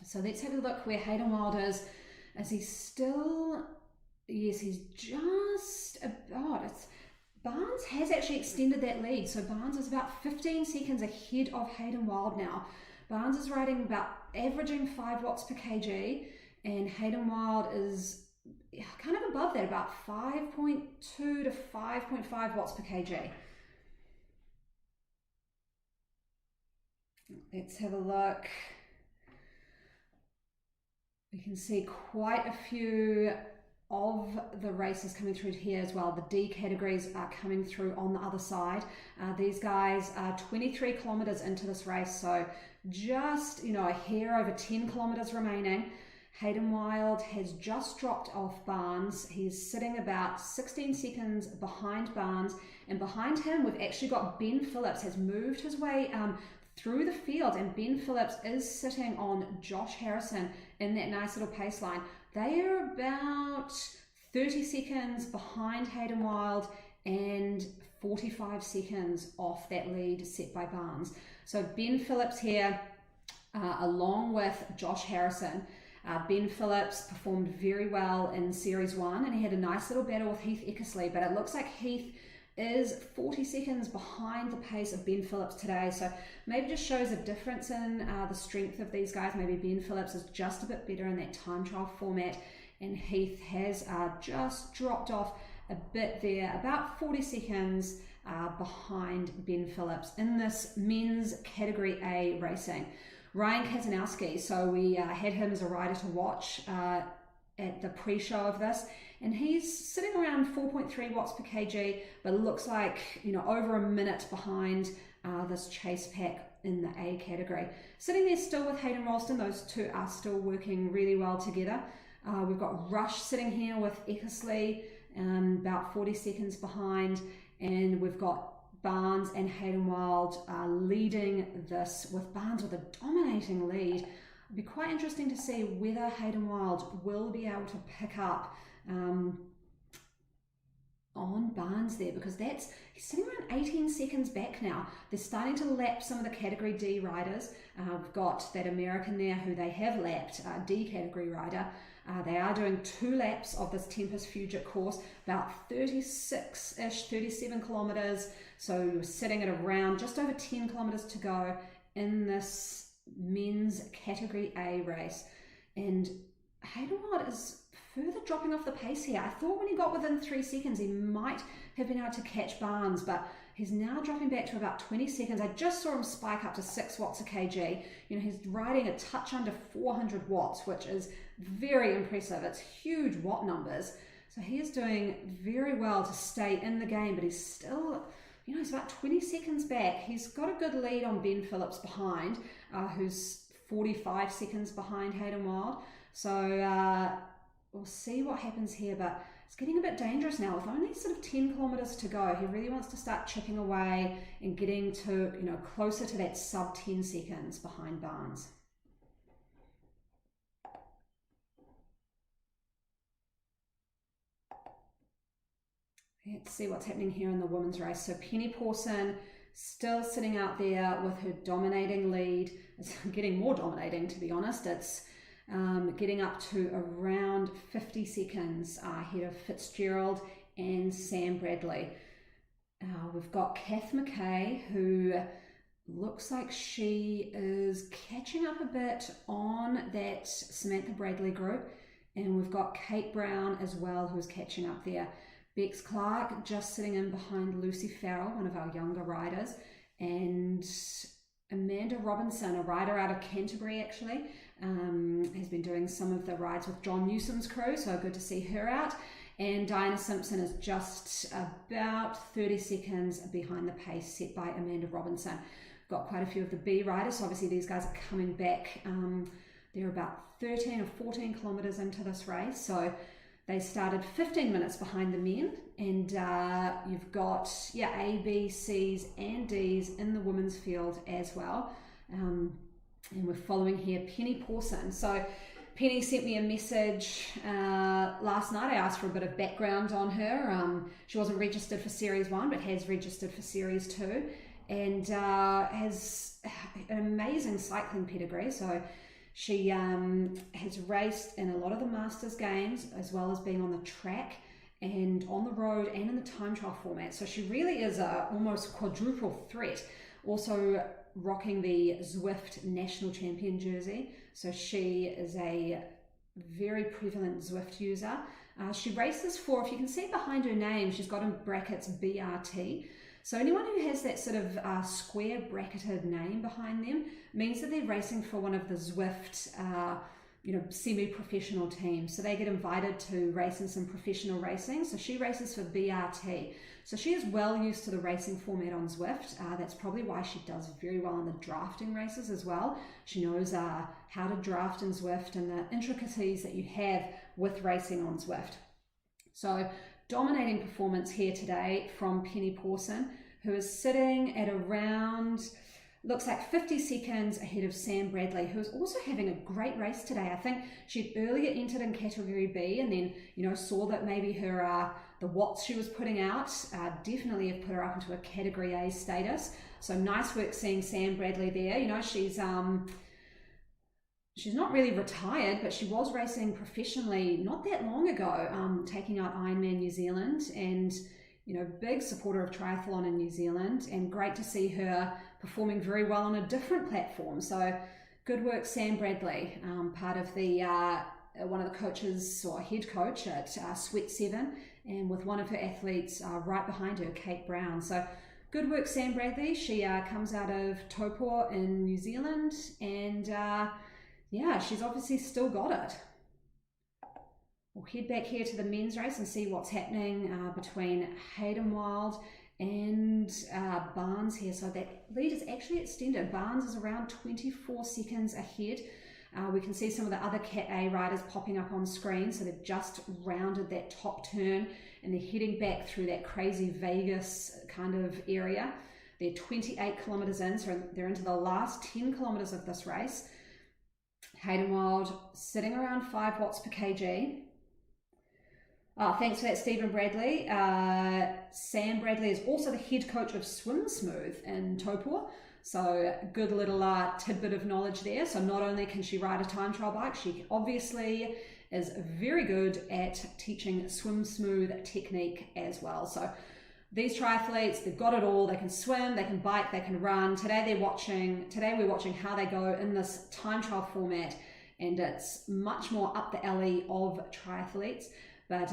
[SPEAKER 1] So let's have a look where Hayden Wild is. Is he still... Yes, he's just about... Barnes has actually extended that lead, so Barnes is about 15 seconds ahead of Hayden Wild now. Barnes is riding about averaging 5 watts per kg, and Hayden Wild is kind of above that, about 5.2 to 5.5 watts per kg. Let's have a look. We can see quite a few of the races coming through here as well. The D categories are coming through on the other side. These guys are 23 kilometers into this race, so just, a hair over 10 kilometers remaining. Hayden Wild has just dropped off Barnes. He's sitting about 16 seconds behind Barnes, and behind him we've actually got Ben Phillips has moved his way through the field, and Ben Phillips is sitting on Josh Harrison in that nice little pace line. They are about 30 seconds behind Hayden Wild and 45 seconds off that lead set by Barnes. So Ben Phillips here along with Josh Harrison. Ben Phillips performed very well in Series 1 and he had a nice little battle with Heath Eckersley, but it looks like Heath is 40 seconds behind the pace of Ben Phillips today, so maybe just shows a difference in the strength of these guys. Maybe Ben Phillips is just a bit better in that time trial format, and Heath has just dropped off a bit there, about 40 seconds behind Ben Phillips in this men's category A racing. Ryan Kazanowski, so we had him as a rider to watch at the pre-show of this, and he's sitting around 4.3 watts per kg, but it looks like, over a minute behind this chase pack in the A category. Sitting there still with Hayden Ralston, those two are still working really well together. We've got Rush sitting here with Eckersley, about 40 seconds behind, and we've got Barnes and Hayden Wild leading this, with Barnes with a dominating lead. It'd be quite interesting to see whether Hayden Wild will be able to pick up on Barnes there, because he's sitting around 18 seconds back now. They're starting to lap some of the Category D riders. We've got that American there who they have lapped, D category rider. They are doing 2 laps of this Tempest Fugit course, about 36-ish, 37 kilometers. So you're sitting at around just over 10 kilometers to go in this men's Category A race. And Haydenwald is further dropping off the pace here. I thought when he got within 3 seconds, he might have been able to catch Barnes, but he's now dropping back to about 20 seconds. I just saw him spike up to 6 watts a kg. You know, he's riding a touch under 400 watts, which is very impressive. It's huge watt numbers. So he is doing very well to stay in the game, but he's still, you know, he's about 20 seconds back. He's got a good lead on Ben Phillips behind, who's 45 seconds behind Haydenwald. So we'll see what happens here, but it's getting a bit dangerous now with only sort of 10 kilometers to go. He really wants to start chipping away and getting to, you know, closer to that sub 10 seconds behind Barnes. Let's see what's happening here in the women's race. So Penny Pawson still sitting out there with her dominating lead. It's getting more dominating, to be honest. It's getting up to around 50 seconds ahead of Fitzgerald and Sam Bradley. We've got Kath McKay, who looks like she is catching up a bit on that Samantha Bradley group. And we've got Kate Brown as well, who's catching up there. Bex Clark just sitting in behind Lucy Farrell, one of our younger riders. And Amanda Robinson, a rider out of Canterbury actually, has been doing some of the rides with John Newsom's crew, so good to see her out. And Diana Simpson is just about 30 seconds behind the pace set by Amanda Robinson. Got quite a few of the B riders, so obviously these guys are coming back. They're about 13 or 14 kilometers into this race, so they started 15 minutes behind the men, and you've got A, B, C's and D's in the women's field as well. And we're following here Penny Pawson. So Penny sent me a message last night. I asked for a bit of background on her. She wasn't registered for Series 1, but has registered for Series 2, and has an amazing cycling pedigree. So she has raced in a lot of the Masters games, as well as being on the track and on the road and in the time trial format. So she really is a almost quadruple threat. Also rocking the Zwift national champion jersey. So she is a very prevalent Zwift user. She races for, if you can see behind her name, she's got in brackets BRT. So anyone who has that sort of square bracketed name behind them means that they're racing for one of the Zwift semi-professional teams. So they get invited to race in some professional racing. So she races for BRT. So she is well used to the racing format on Zwift. That's probably why she does very well in the drafting races as well. She knows how to draft in Zwift and the intricacies that you have with racing on Zwift. So dominating performance here today from Penny Pawson, who is sitting at around, looks like 50 seconds ahead of Sam Bradley, who's also having a great race today. I think she'd earlier entered in Category B and then, you know, saw that maybe her the watts she was putting out definitely have put her up into a Category A status. So nice work seeing Sam Bradley there. You know, she's not really retired, but she was racing professionally not that long ago, taking out Ironman New Zealand, and, you know, big supporter of triathlon in New Zealand, and great to see her performing very well on a different platform. So good work, Sam Bradley, part of the one of the coaches or head coach at Sweat 7, and with one of her athletes right behind her, Kate Brown. So good work, Sam Bradley. She comes out of Taupo in New Zealand, and yeah, she's obviously still got it. We'll head back here to the men's race and see what's happening between Haydenwald and Barnes here. So that lead is actually extended. Barnes is around 24 seconds ahead. We can see some of the other Cat A riders popping up on screen. So they've just rounded that top turn and they're heading back through that crazy Vegas kind of area. They're 28 kilometers in, so they're into the last 10 kilometers of this race. Haydenwald sitting around 5 watts per kg. Thanks for that, Stephen Bradley. Sam Bradley is also the head coach of Swim Smooth in Taupua. So good little tidbit of knowledge there. So not only can she ride a time trial bike, she obviously is very good at teaching Swim Smooth technique as well. So these triathletes, they've got it all. They can swim, they can bike, they can run. Today we're watching how they go in this time trial format, and it's much more up the alley of triathletes. But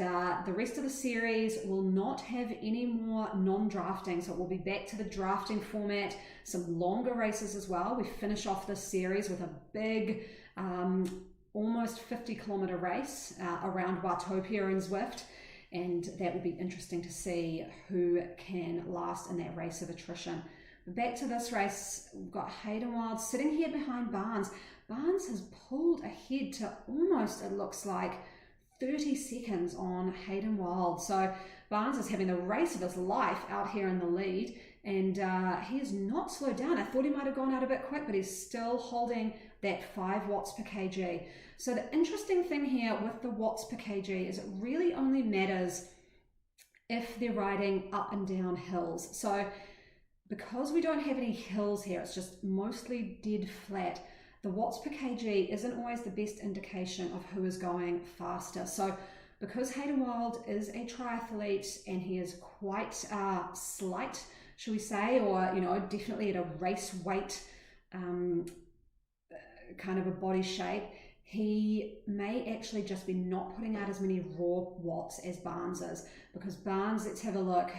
[SPEAKER 1] the rest of the series will not have any more non-drafting, so we'll be back to the drafting format, some longer races as well. We finish off this series with a big, almost 50-kilometre race around Watopia and Zwift, and that will be interesting to see who can last in that race of attrition. But back to this race, we've got Hayden Wild sitting here behind Barnes. Barnes has pulled ahead to almost, it looks like, 30 seconds on Hayden Wild. So Barnes is having the race of his life out here in the lead, and he has not slowed down. I thought he might have gone out a bit quick, but he's still holding that 5 watts per kg. So the interesting thing here with the watts per kg is it really only matters if they're riding up and down hills. So because we don't have any hills here, it's just mostly dead flat, the watts per kg isn't always the best indication of who is going faster. So because Hayden Wild is a triathlete and he is quite slight, shall we say, or definitely at a race weight kind of a body shape, he may actually just be not putting out as many raw watts as Barnes is, because Barnes, let's have a look,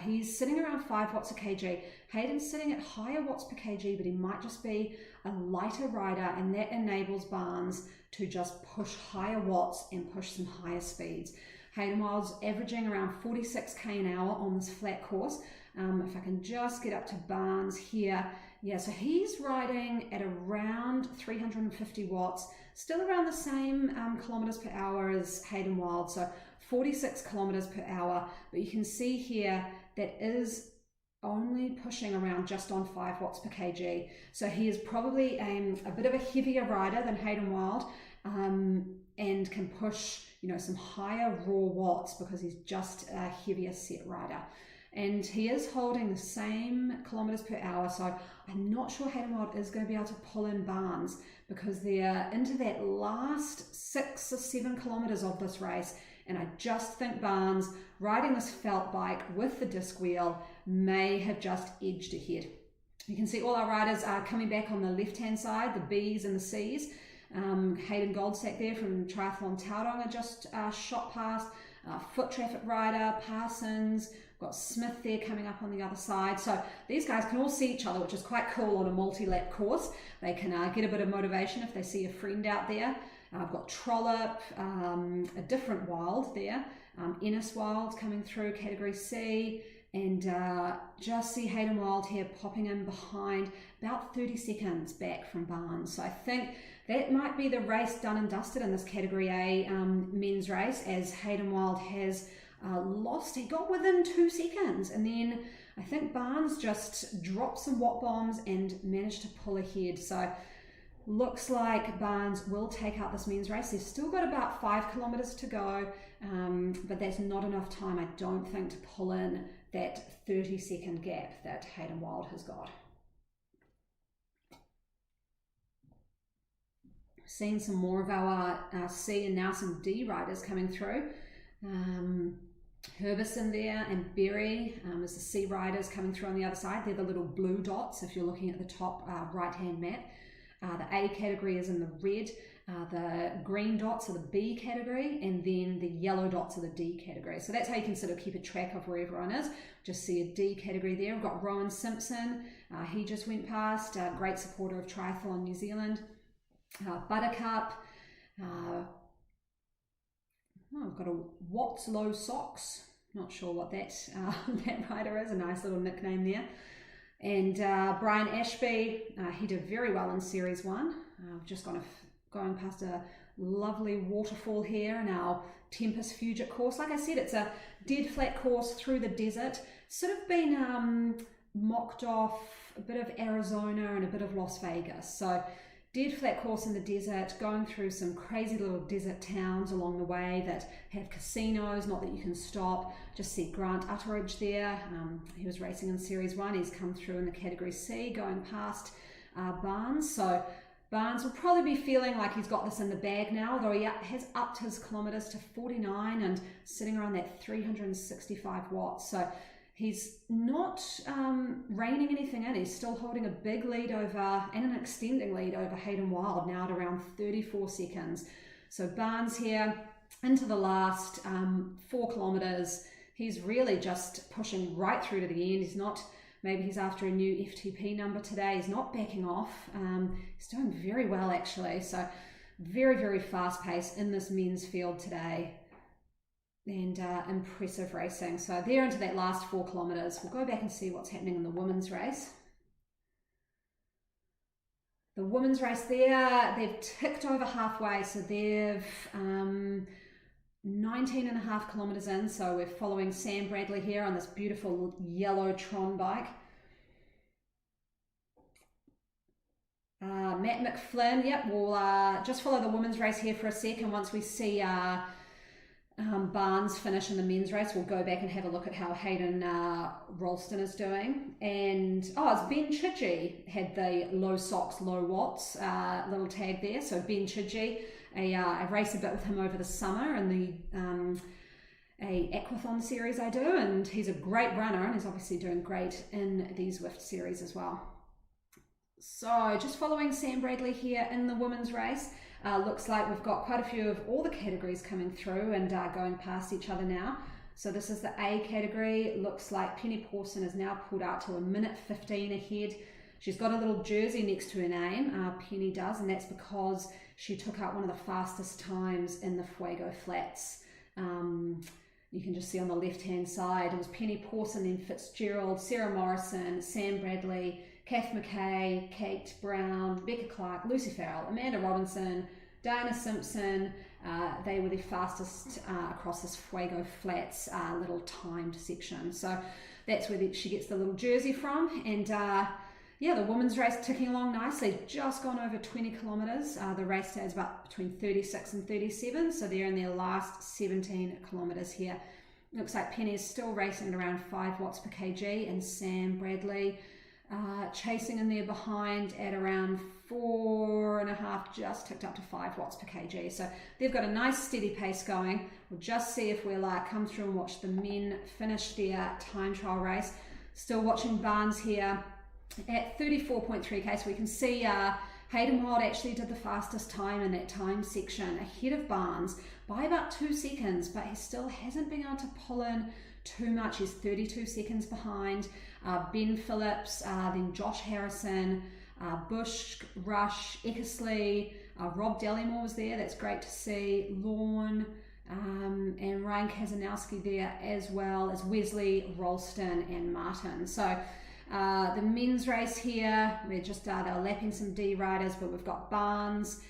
[SPEAKER 1] he's sitting around 5 watts a kg. Hayden's sitting at higher watts per kg, but he might just be a lighter rider, and that enables Barnes to just push higher watts and push some higher speeds. Hayden Wild's averaging around 46k an hour on this flat course. If I can just get up to Barnes here, yeah, so he's riding at around 350 watts, still around the same kilometers per hour as Hayden Wild, so 46 kilometers per hour, but you can see here that is only pushing around just on 5 watts per kg. So he is probably a bit of a heavier rider than Hayden Wild, and can push some higher raw watts because he's just a heavier set rider. And he is holding the same kilometers per hour, so I'm not sure Hayden Wild is going to be able to pull in Barnes, because they're into that last 6 or 7 kilometers of this race, and I just think Barnes, riding this felt bike with the disc wheel, may have just edged ahead. You can see all our riders are coming back on the left-hand side, the B's and the C's. Hayden Goldsack there from Triathlon Tauranga just shot past. Foot traffic rider, Parsons, got Smith there coming up on the other side. So these guys can all see each other, which is quite cool on a multi-lap course. They can get a bit of motivation if they see a friend out there. I've got Trollope, a different Wild there. Ennis Wild coming through category C, and just see Hayden Wild here popping in behind, about 30 seconds back from Barnes. So I think that might be the race done and dusted in this category A men's race, as Hayden Wild has lost. He got within 2 seconds, and then I think Barnes just dropped some watt bombs and managed to pull ahead. So looks like Barnes will take out this men's race. They've still got about 5 kilometers to go, but that's not enough time, I don't think, to pull in that 30-second gap that Hayden Wild has got. Seeing some more of our C and now some D riders coming through. Herbison there and Berry as the C riders coming through on the other side. They're the little blue dots if you're looking at the top right-hand map. The A category is in the red, the green dots are the B category, and then the yellow dots are the D category. So that's how you can sort of keep a track of where everyone is. Just see a D category there. We've got Rowan Simpson, he just went past, great supporter of Triathlon New Zealand. Buttercup, I've got a Watts Low Socks, not sure what that rider is, a nice little nickname there. And Brian Ashby, he did very well in Series 1. I've just going past a lovely waterfall here in our Tempest Fugit course. Like I said, it's a dead flat course through the desert. Sort of been mocked off a bit of Arizona and a bit of Las Vegas. So dead flat course in the desert, going through some crazy little desert towns along the way that have casinos, not that you can stop. Just see Grant Utteridge there. He was racing in Series 1. He's come through in the Category C, going past Barnes. So Barnes will probably be feeling like he's got this in the bag now, although he has upped his kilometres to 49 and sitting around that 365 watts. So he's not reining anything in. He's still holding a big lead over, and an extending lead over Hayden Wild, now at around 34 seconds. So Barnes here into the last 4 kilometres. He's really just pushing right through to the end. He's not, maybe he's after a new FTP number today. He's not backing off. He's doing very well, actually. So very, very fast pace in this men's field today. And impressive racing. So they're into that last 4 kilometres. We'll go back and see what's happening in the women's race. The women's race there, they've ticked over halfway. So they've 19.5 kilometres in. So we're following Sam Bradley here on this beautiful yellow Tron bike. Matt McFlynn, yep, we'll just follow the women's race here for a second. Once we see Barnes finish in the men's race, we'll go back and have a look at how Hayden Ralston is doing. And it's Ben Chidgey had the low socks, low watts little tag there. So Ben Chidgey, I race a bit with him over the summer in the Aquathon series I do, and he's a great runner and he's obviously doing great in the Zwift series as well. So just following Sam Bradley here in the women's race. Looks like we've got quite a few of all the categories coming through and going past each other now. So this is the A category. Looks like Penny Pawson is now pulled out to 1:15 ahead. She's got a little jersey next to her name, Penny does, and that's because she took out one of the fastest times in the Fuego Flats. You can just see on the left-hand side, it was Penny Pawson, then Fitzgerald, Sarah Morrison, Sam Bradley, Kath McKay, Kate Brown, Rebecca Clark, Lucy Farrell, Amanda Robinson, Diana Simpson. They were the fastest across this Fuego Flats little timed section. So that's where she gets the little jersey from. And yeah, the women's race ticking along nicely, just gone over 20 kilometres. The race day is about between 36 and 37, so they're in their last 17 kilometres here. Looks like Penny is still racing at around 5 watts per kg, and Sam Bradley chasing in there behind at around 4.5, just ticked up to 5 watts per kg. So they've got a nice steady pace going. We'll just see if we'll come through and watch the men finish their time trial race. Still watching Barnes here at 34.3k, so we can see Hayden Wild actually did the fastest time in that time section, ahead of Barnes by about 2 seconds, but he still hasn't been able to pull in too much. He's 32 seconds behind. Ben Phillips, then Josh Harrison, Bush, Rush, Eckersley, Rob Dellymore was there, that's great to see, Lorne, and Ryan Kazanowski there, as well as Wesley, Ralston and Martin. So the men's race here, we're just they're lapping some D riders, but we've got Barnes.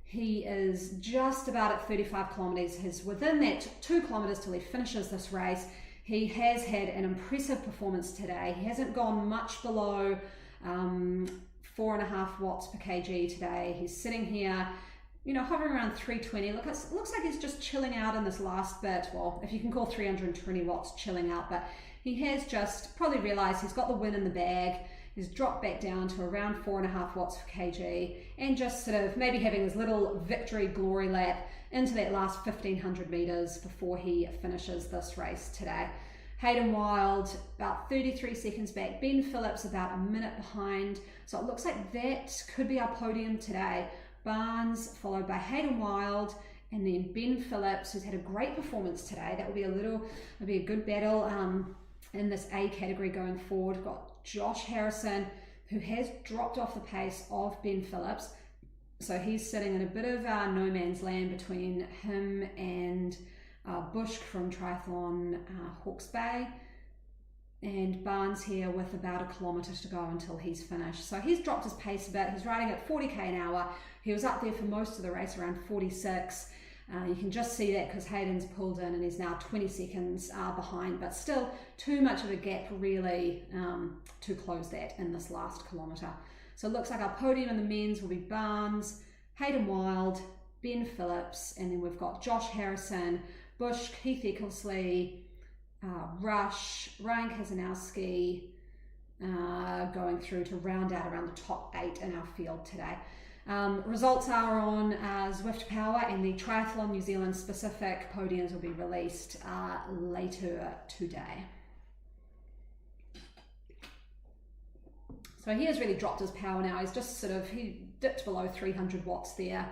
[SPEAKER 1] He is just about at 35 kilometres. He's within that 2 kilometres till he finishes this race. He has had an impressive performance today. He hasn't gone much below 4.5 watts per kg today. He's sitting here, you know, hovering around 320. Look, it looks like he's just chilling out in this last bit. Well, if you can call 320 watts chilling out, but he has just probably realised he's got the win in the bag. He's dropped back down to around 4.5 watts per kg and just sort of maybe having his little victory glory lap into that last 1,500 metres before he finishes this race today. Hayden Wild about 33 seconds back. Ben Phillips about a minute behind. So it looks like that could be our podium today. Barnes followed by Hayden Wild, and then Ben Phillips, who's had a great performance today. That will be a good battle in this A category going forward. We've got Josh Harrison, who has dropped off the pace of Ben Phillips. So he's sitting in a bit of no man's land between him and Bush from Triathlon Hawke's Bay. And Barnes here with about 1 kilometre to go until he's finished. So he's dropped his pace a bit. He's riding at 40k an hour. He was up there for most of the race, around 46. You can just see that because Hayden's pulled in and he's now 20 seconds behind, but still too much of a gap really to close that in this last kilometre. So it looks like our podium in the men's will be Barnes, Hayden Wild, Ben Phillips, and then we've got Josh Harrison, Bush, Keith Eckersley, Rush, Ryan Kazanowski, going through to round out around the top 8 in our field today. Results are on Zwift Power, and the Triathlon New Zealand specific podiums will be released later today. So he has really dropped his power now. He's just he dipped below 300 watts there.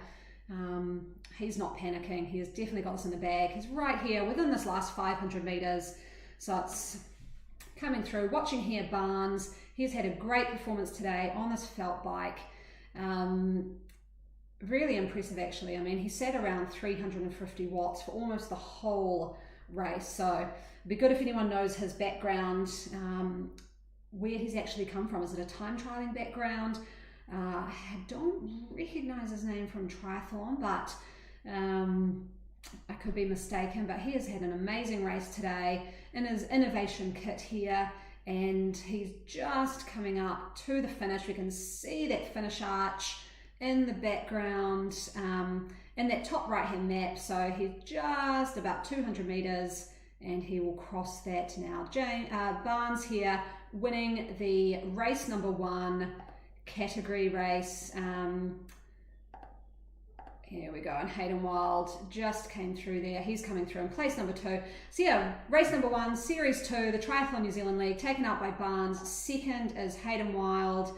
[SPEAKER 1] He's not panicking. He has definitely got this in the bag. He's right here within this last 500 meters. So it's coming through. Watching here, Barnes. He's had a great performance today on this felt bike. Really impressive, actually. I mean, he sat around 350 watts for almost the whole race. So it'd be good if anyone knows his background, where he's actually come from. Is it a time trialing background? I don't recognize his name from triathlon, but I could be mistaken. But he has had an amazing race today in his innovation kit here, and he's just coming up to the finish. We can see that finish arch in the background in that top right hand map. So he's just about 200 meters and he will cross that now. Barnes here winning the race number 1 category race. Here we go, and Hayden Wild just came through there. He's coming through in place number 2. So yeah, race number 1, series 2, the Triathlon New Zealand League, taken out by Barnes. Second is Hayden Wild,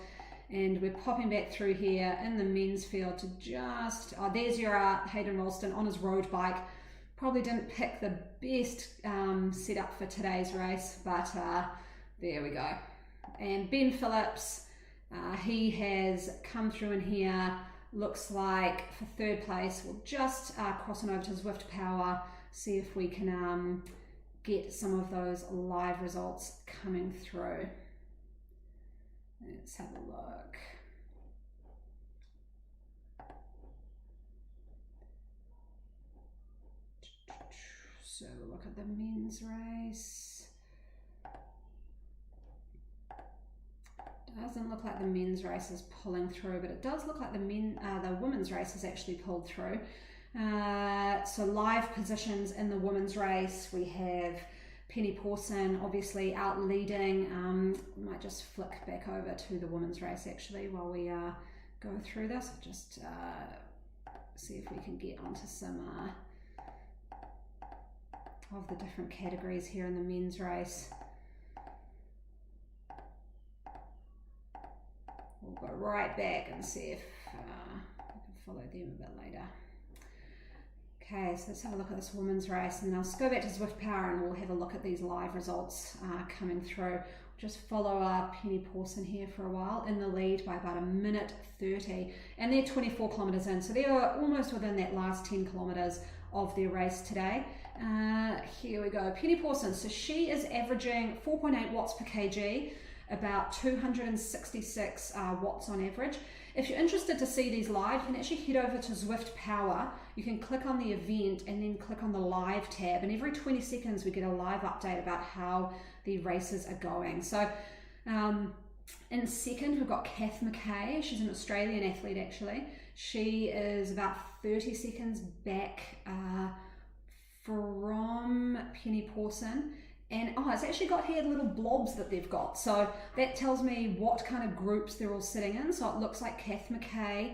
[SPEAKER 1] and we're popping back through here in the men's field to just, there's your Hayden Ralston on his road bike. Probably didn't pick the best setup for today's race, but there we go. And Ben Phillips, he has come through in here. Looks like for 3rd place. We'll just cross on over to Zwift Power, see if we can get some of those live results coming through. Let's have a look. So look at the men's race. Doesn't look like the men's race is pulling through, but it does look like the women's race has actually pulled through. So live positions in the women's race, we have Penny Pawson obviously out leading. We might just flick back over to the women's race actually while we go through this. Just see if we can get onto some of the different categories here in the men's race. We'll go right back and see if we can follow them a bit later. Okay, so let's have a look at this women's race, and then I'll go back to Zwift Power and we'll have a look at these live results coming through. Just follow Penny Pawson here for a while, in the lead by about 1:30, and they're 24 kilometres in, so they're almost within that last 10 kilometres of their race today. Here we go, Penny Pawson, so she is averaging 4.8 watts per kg, about 266 watts on average. If you're interested to see these live, you can actually head over to Zwift Power. You can click on the event and then click on the live tab, and every 20 seconds we get a live update about how the races are going. So in second we've got Kath McKay. She's an Australian athlete actually. She is about 30 seconds back from Penny Pawson. And it's actually got here little blobs that they've got. So that tells me what kind of groups they're all sitting in. So it looks like Kath McKay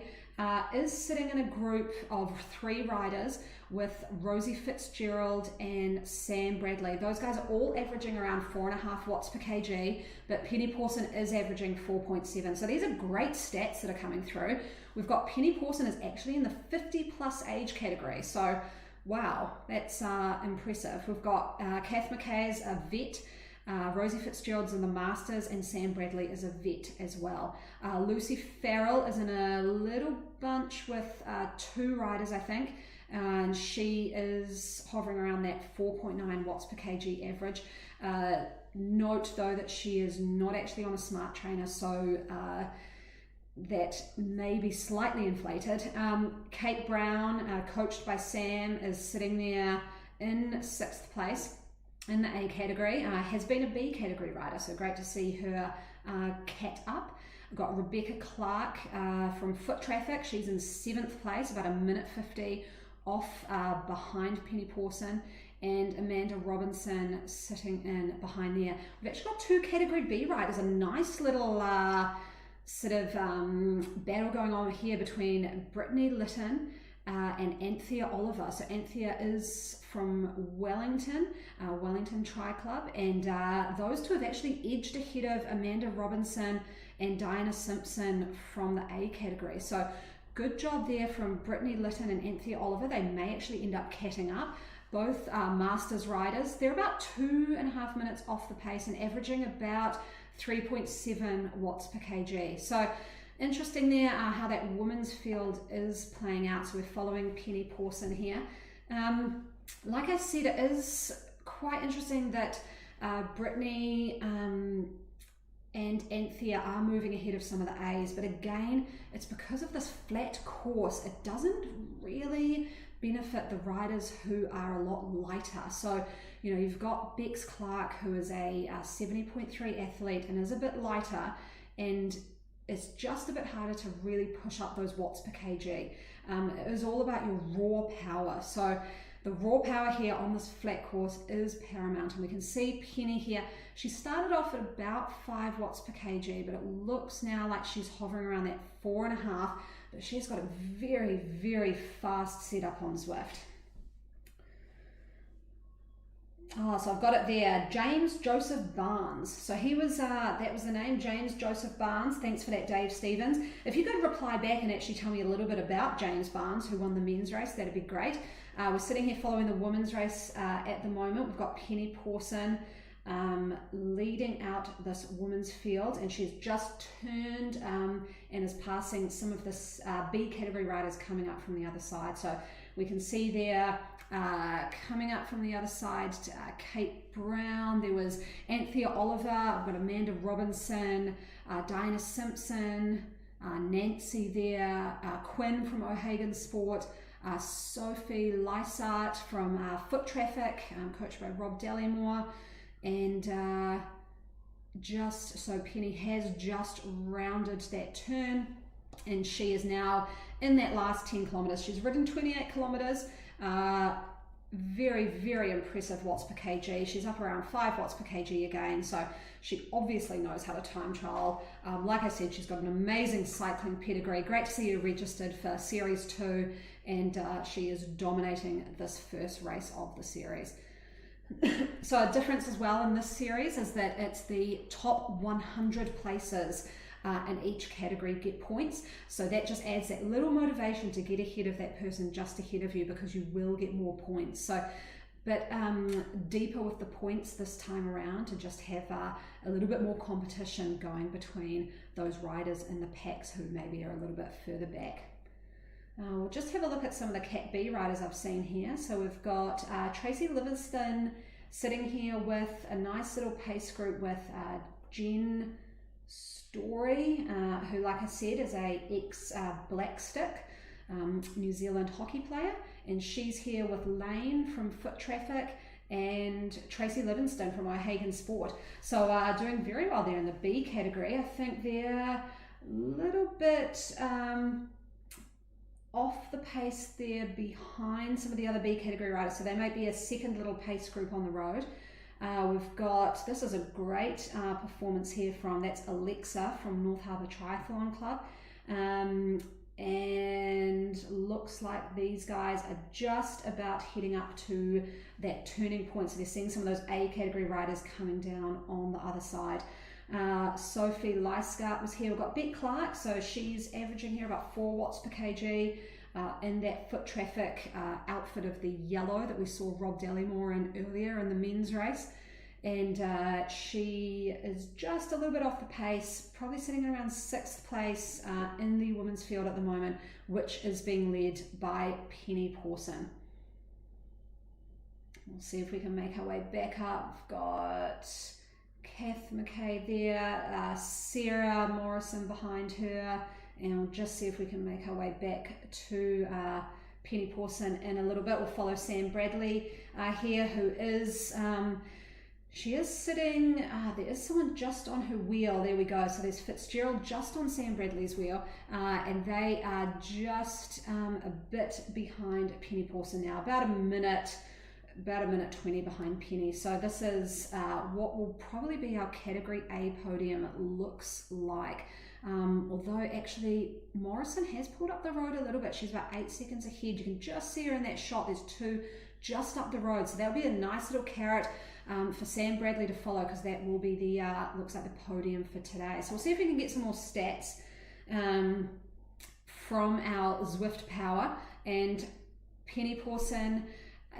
[SPEAKER 1] is sitting in a group of 3 riders with Rosie Fitzgerald and Sam Bradley. Those guys are all averaging around 4.5 watts per kg, but Penny Pawson is averaging 4.7. So these are great stats that are coming through. We've got Penny Pawson is actually in the 50 plus age category. So wow, that's impressive. We've got Kath McKay is a vet, Rosie Fitzgerald's in the Masters, and Sam Bradley is a vet as well. Lucy Farrell is in a little bunch with 2 riders, I think, and she is hovering around that 4.9 watts per kg average. Note though that she is not actually on a smart trainer, so that may be slightly inflated. Kate Brown, coached by Sam, is sitting there in 6th place. in the A category, has been a B category rider, so great to see her cat up. We've got Rebecca Clark from Foot Traffic. She's in 7th place, about 1:50 off behind Penny Pawson, and Amanda Robinson sitting in behind there. We've actually got 2 category B riders, a nice little sort of battle going on here between Brittany Litton and Anthea Oliver. So Anthea is from Wellington, Wellington Tri Club, and those two have actually edged ahead of Amanda Robinson and Diana Simpson from the A category. So good job there from Brittany Litton and Anthea Oliver. They may actually end up catting up. Both Masters riders. They're about 2.5 minutes off the pace and averaging about 3.7 watts per kg. So interesting there how that women's field is playing out. So we're following Penny Pawson here. Like I said, it is quite interesting that Brittany and Anthea are moving ahead of some of the A's, but again, it's because of this flat course. It doesn't really benefit the riders who are a lot lighter. So, you know, you've got Bex Clark, who is a 70.3 athlete and is a bit lighter, and it's just a bit harder to really push up those watts per kg. It is all about your raw power. So the raw power here on this flat course is paramount, and we can see Penny here. She started off at about 5 watts per kg, but it looks now like she's hovering around that 4.5, but she's got a very, very fast setup on Zwift. Oh, so I've got it there, James Joseph Barnes. So he was, that was the name, James Joseph Barnes. Thanks for that, Dave Stevens. If you could reply back and actually tell me a little bit about James Barnes, who won the men's race, that'd be great. We're sitting here following the women's race at the moment. We've got Penny Pawson leading out this women's field, and she's just turned and is passing some of this B category riders coming up from the other side. So we can see there coming up from the other side, Kate Brown, there was Anthea Oliver, I've got Amanda Robinson, Diana Simpson, Nancy there, Quinn from O'Hagan Sport, Sophie Lysart from Foot Traffic, coached by Rob Dallymore, and just so Penny has just rounded that turn, and she is now in that last 10 kilometers. She's ridden 28 kilometers. Very, very impressive watts per kg. She's up around 5 watts per kg again, so she obviously knows how to time trial. Like I said, she's got an amazing cycling pedigree. Great to see her registered for Series 2, and she is dominating this first race of the series. So a difference as well in this series is that it's the top 100 places in each category get points, so that just adds that little motivation to get ahead of that person just ahead of you, because you will get more points. So but deeper with the points this time around, to just have a little bit more competition going between those riders in the packs who maybe are a little bit further back. We'll just have a look at some of the Cat B riders I've seen here. So we've got Tracy Livingston sitting here with a nice little pace group with Jen Story, who, like I said, is a ex-Blackstick New Zealand hockey player, and she's here with Lane from Foot Traffic and Tracy Livingston from O'Hagan Sport. So doing very well there in the B category. I think they're a little bit off the pace there behind some of the other B category riders, so they might be a second little pace group on the road. We've got, this is a great performance here from, that's Alexa from North Harbour Triathlon Club, and looks like these guys are just about heading up to that turning point, so they're seeing some of those A category riders coming down on the other side. Sophie Lysart was here. We've got Beck Clark, so she's averaging here about 4 watts per kg in that Foot Traffic outfit of the yellow that we saw Rob Dallymore in earlier in the men's race, and she is just a little bit off the pace, probably sitting around 6th place in the women's field at the moment, which is being led by Penny Pawson. We'll see if we can make our way back up. We've got Kath McKay there, Sarah Morrison behind her, and we'll just see if we can make our way back to Penny Pawson in a little bit. We'll follow Sam Bradley here, who is, she is sitting, there is someone just on her wheel. There we go. So there's Fitzgerald just on Sam Bradley's wheel, and they are just a bit behind Penny Pawson now, about a minute 20 behind Penny. So this is what will probably be our Category A podium, it looks like. Although actually Morrison has pulled up the road a little bit. She's about 8 seconds ahead. You can just see her in that shot. There's two just up the road. So that'll be a nice little carrot for Sam Bradley to follow, because that will be the, looks like the podium for today. So we'll see if we can get some more stats from our Zwift power. And Penny Pawson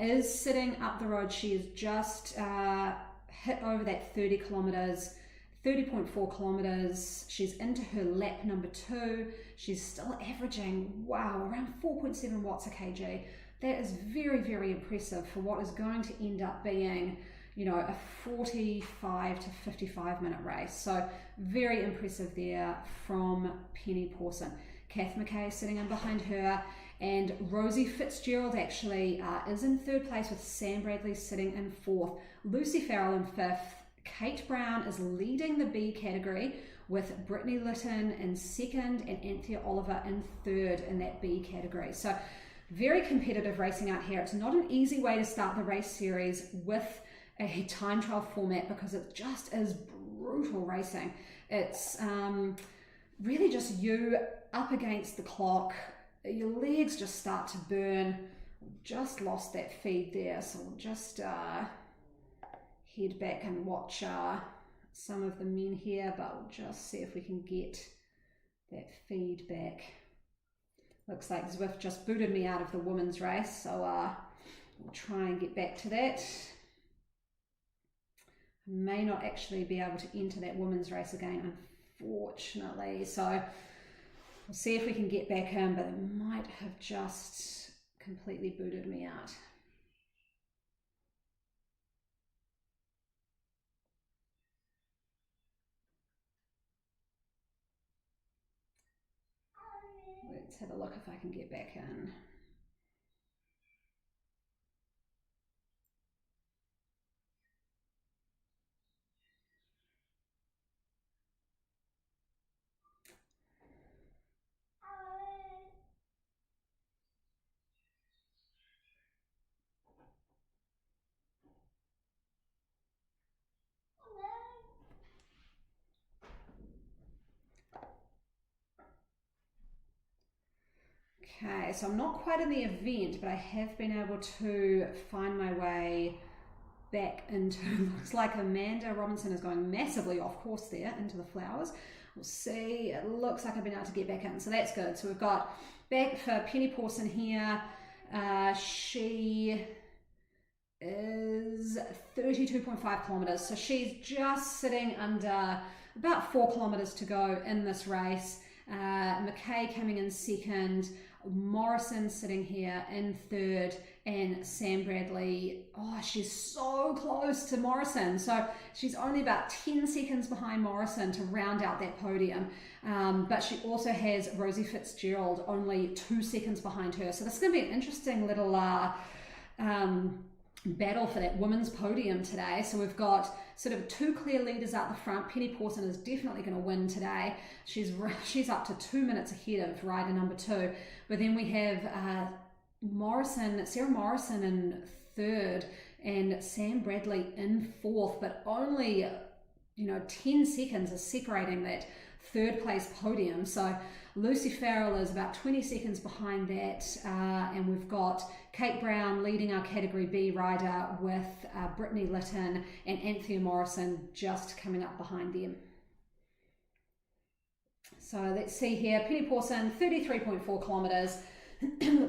[SPEAKER 1] is sitting up the road. She is just hit over that 30.4 kilometers. She's into her lap number 2. She's still averaging, wow, around 4.7 watts a kg. That is very, very impressive for what is going to end up being, you know, a 45 to 55 minute race. So very impressive there from Penny Pawson. Kath McKay sitting in behind her, and Rosie Fitzgerald actually is in 3rd place, with Sam Bradley sitting in 4th. Lucy Farrell in 5th. Kate Brown is leading the B category, with Brittany Litton in 2nd and Anthea Oliver in 3rd in that B category. So very competitive racing out here. It's not an easy way to start the race series with a time trial format, because it just is brutal racing. It's really just you up against the clock. Your legs just start to burn. Just lost that feed there, so we'll just head back and watch some of the men here, but we'll just see if we can get that feed back. Looks like Zwift just booted me out of the women's race, so we'll try and get back to that. I may not actually be able to enter that women's race again, unfortunately, so we'll see if we can get back in, but it might have just completely booted me out. Let's have a look if I can get back in. Okay, so I'm not quite in the event, but I have been able to find my way back into, looks like Amanda Robinson is going massively off course there into the flowers. We'll see, it looks like I've been able to get back in, so that's good. So we've got back for Penny Pawson here. She is 32.5 kilometers, so she's just sitting under about 4 kilometers to go in this race. McKay coming in 2nd, Morrison sitting here in 3rd, and Sam Bradley, oh, she's so close to Morrison. So she's only about 10 seconds behind Morrison to round out that podium. But she also has Rosie Fitzgerald only 2 seconds behind her. So this is going to be an interesting little battle for that women's podium today. So we've got sort of 2 clear leaders out the front. Penny Pawson is definitely going to win today. She's up to 2 minutes ahead of rider number 2. But then we have Sarah Morrison in 3rd and Sam Bradley in 4th, but only 10 seconds is separating that 3rd place podium. So Lucy Farrell is about 20 seconds behind that, and we've got Kate Brown leading our Category B rider, with Brittany Litton and Anthea Morrison just coming up behind them. So let's see here, Penny Pawson, 33.4 kilometres,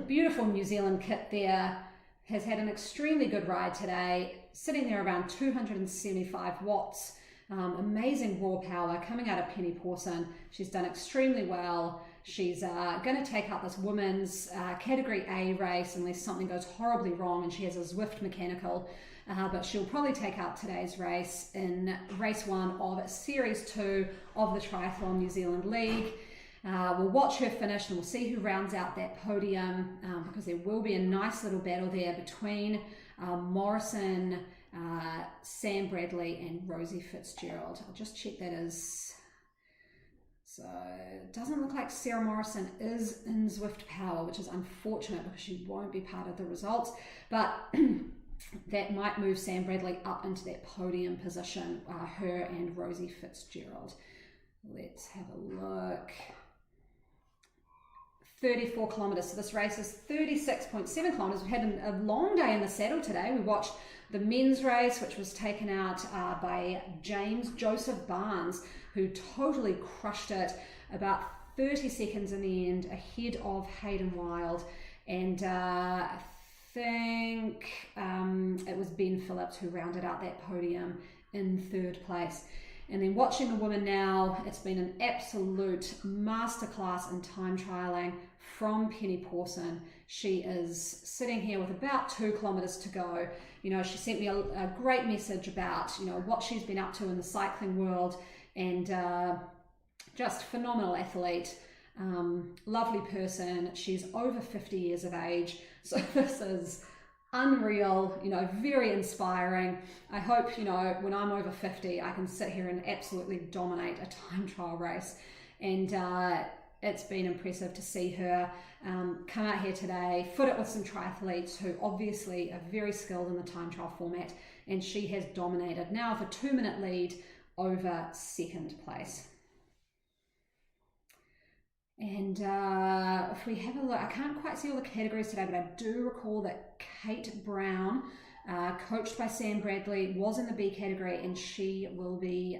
[SPEAKER 1] beautiful New Zealand kit there, has had an extremely good ride today, sitting there around 275 watts. Amazing raw power coming out of Penny Pawson. She's done extremely well. She's going to take up this women's Category A race unless something goes horribly wrong and she has a Zwift mechanical, but she'll probably take up today's race in race 1 of Series 2 of the Triathlon New Zealand League. We'll watch her finish and we'll see who rounds out that podium, because there will be a nice little battle there between Morrison, Sam Bradley and Rosie Fitzgerald. I'll just check that is... So it doesn't look like Sarah Morrison is in Zwift Power, which is unfortunate because she won't be part of the results, but that might move Sam Bradley up into that podium position, her and Rosie Fitzgerald. Let's have a look. 34 kilometers. So this race is 36.7 kilometers. We've had a long day in the saddle today. We watched the men's race, which was taken out by James Joseph Barnes, who totally crushed it, about 30 seconds in the end ahead of Hayden Wild. And I think it was Ben Phillips who rounded out that podium in third place. And then watching the women now, it's been an absolute masterclass in time trialing from Penny Pawson. She is sitting here with about 2 kilometers to go. You know, she sent me a great message about, you know, what she's been up to in the cycling world, and just phenomenal athlete, lovely person. She's over 50 years of age, so this is unreal, you know, very inspiring. I hope, you know, when I'm over 50, I can sit here and absolutely dominate a time trial race. And it's been impressive to see her come out here today, foot it with some triathletes who obviously are very skilled in the time trial format, and she has dominated now with a 2-minute lead over second place. And if we have a look, I can't quite see all the categories today, but I do recall that Kate Brown, coached by Sam Bradley, was in the B category, and she will be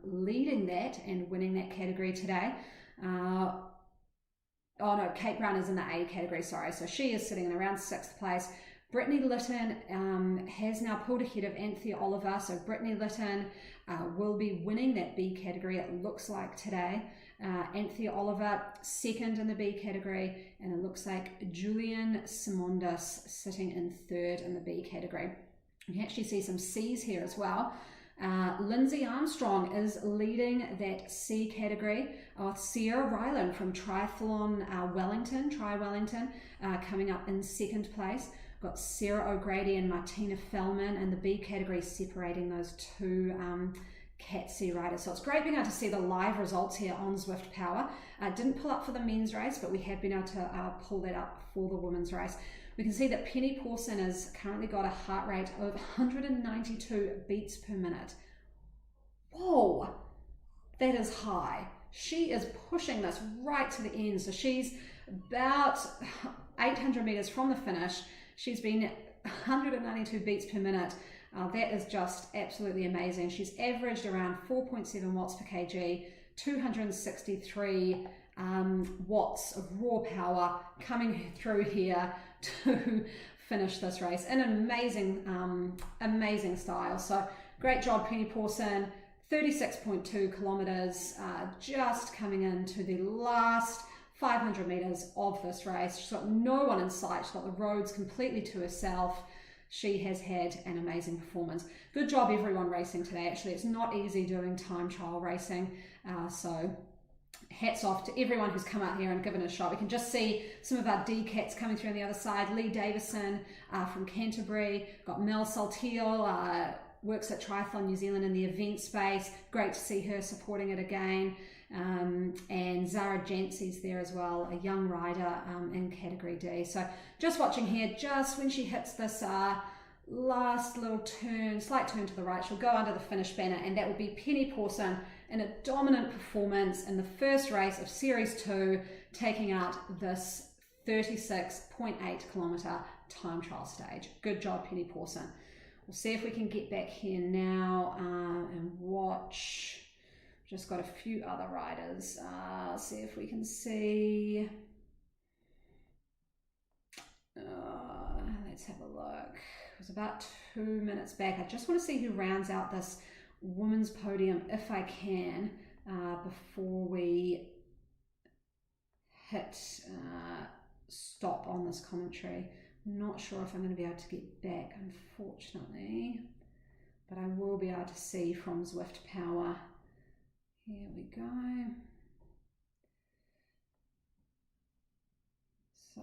[SPEAKER 1] leading that and winning that category today. Oh no, Kate Brown is in the A category, sorry. So she is sitting in around 6th place. Brittany Litton has now pulled ahead of Anthea Oliver. So Brittany Litton will be winning that B category, it looks like, today. Anthea Oliver second in the B category, and it looks like Julian Simondis sitting in 3rd in the B category. You can actually see some C's here as well. Lindsay Armstrong is leading that C category. Sierra Ryland from Triathlon Wellington, coming up in 2nd place. Got Sarah O'Grady and Martina Fellman in the B category, separating those two Cat C riders. So it's great being able to see the live results here on Zwift Power. Didn't pull up for the men's race, but we have been able to pull that up for the women's race. We can see that Penny Pawson has currently got a heart rate of 192 beats per minute. Whoa, that is high. She is pushing this right to the end. So she's about 800 meters from the finish. She's been 192 beats per minute. That is just absolutely amazing. She's averaged around 4.7 watts per kg, 263 watts of raw power coming through here to finish this race in an amazing style. So great job, Penny Pawson. 36.2 kilometers, just coming into the last 500 meters of this race. She's got no one in sight. She's got the roads completely to herself. She has had an amazing performance. Good job everyone racing today. Actually, it's not easy doing time trial racing. So hats off to everyone who's come out here and given it a shot. We can just see some of our D-Cats coming through on the other side. Lee Davison from Canterbury. Got Mel Saltiel, works at Triathlon New Zealand in the event space. Great to see her supporting it again. And Zara Jansi's there as well, a young rider in category D. So just watching here, just when she hits this last little turn, slight turn to the right, she'll go under the finish banner, and that will be Penny Pawson in a dominant performance in the first race of Series 2, taking out this 36.8 kilometre time trial stage. Good job, Penny Pawson. We'll see if we can get back here now and watch. Just got a few other riders. See if we can see. Let's have a look. It was about 2 minutes back. I just want to see who rounds out this women's podium if I can before we hit stop on this commentary. I'm not sure if I'm going to be able to get back, unfortunately, but I will be able to see from Zwift Power. Here we go. So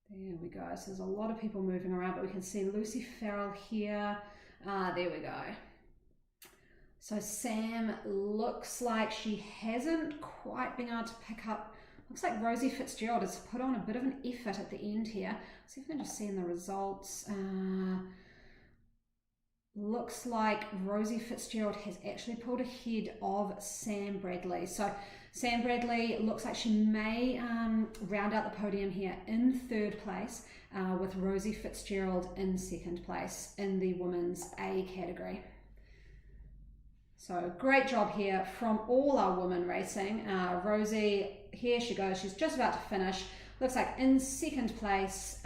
[SPEAKER 1] there we go. So there's a lot of people moving around, but we can see Lucy Farrell here. There we go. So Sam looks like she hasn't quite been able to pick up. Looks like Rosie Fitzgerald has put on a bit of an effort at the end here. See if we can just see in the results. Looks like Rosie Fitzgerald has actually pulled ahead of Sam Bradley. So Sam Bradley looks like she may round out the podium here in 3rd place, with Rosie Fitzgerald in 2nd place in the women's A category. So great job here from all our women racing. Rosie, here she goes, she's just about to finish. Looks like in 2nd place,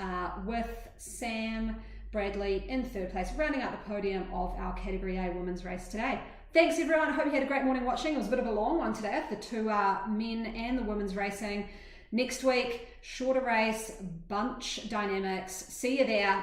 [SPEAKER 1] with Sam Bradley in 3rd place, rounding out the podium of our Category A women's race today. Thanks everyone, I hope you had a great morning watching. It was a bit of a long one today, the 2 men and the women's racing. Next week, shorter race, bunch dynamics. See you there.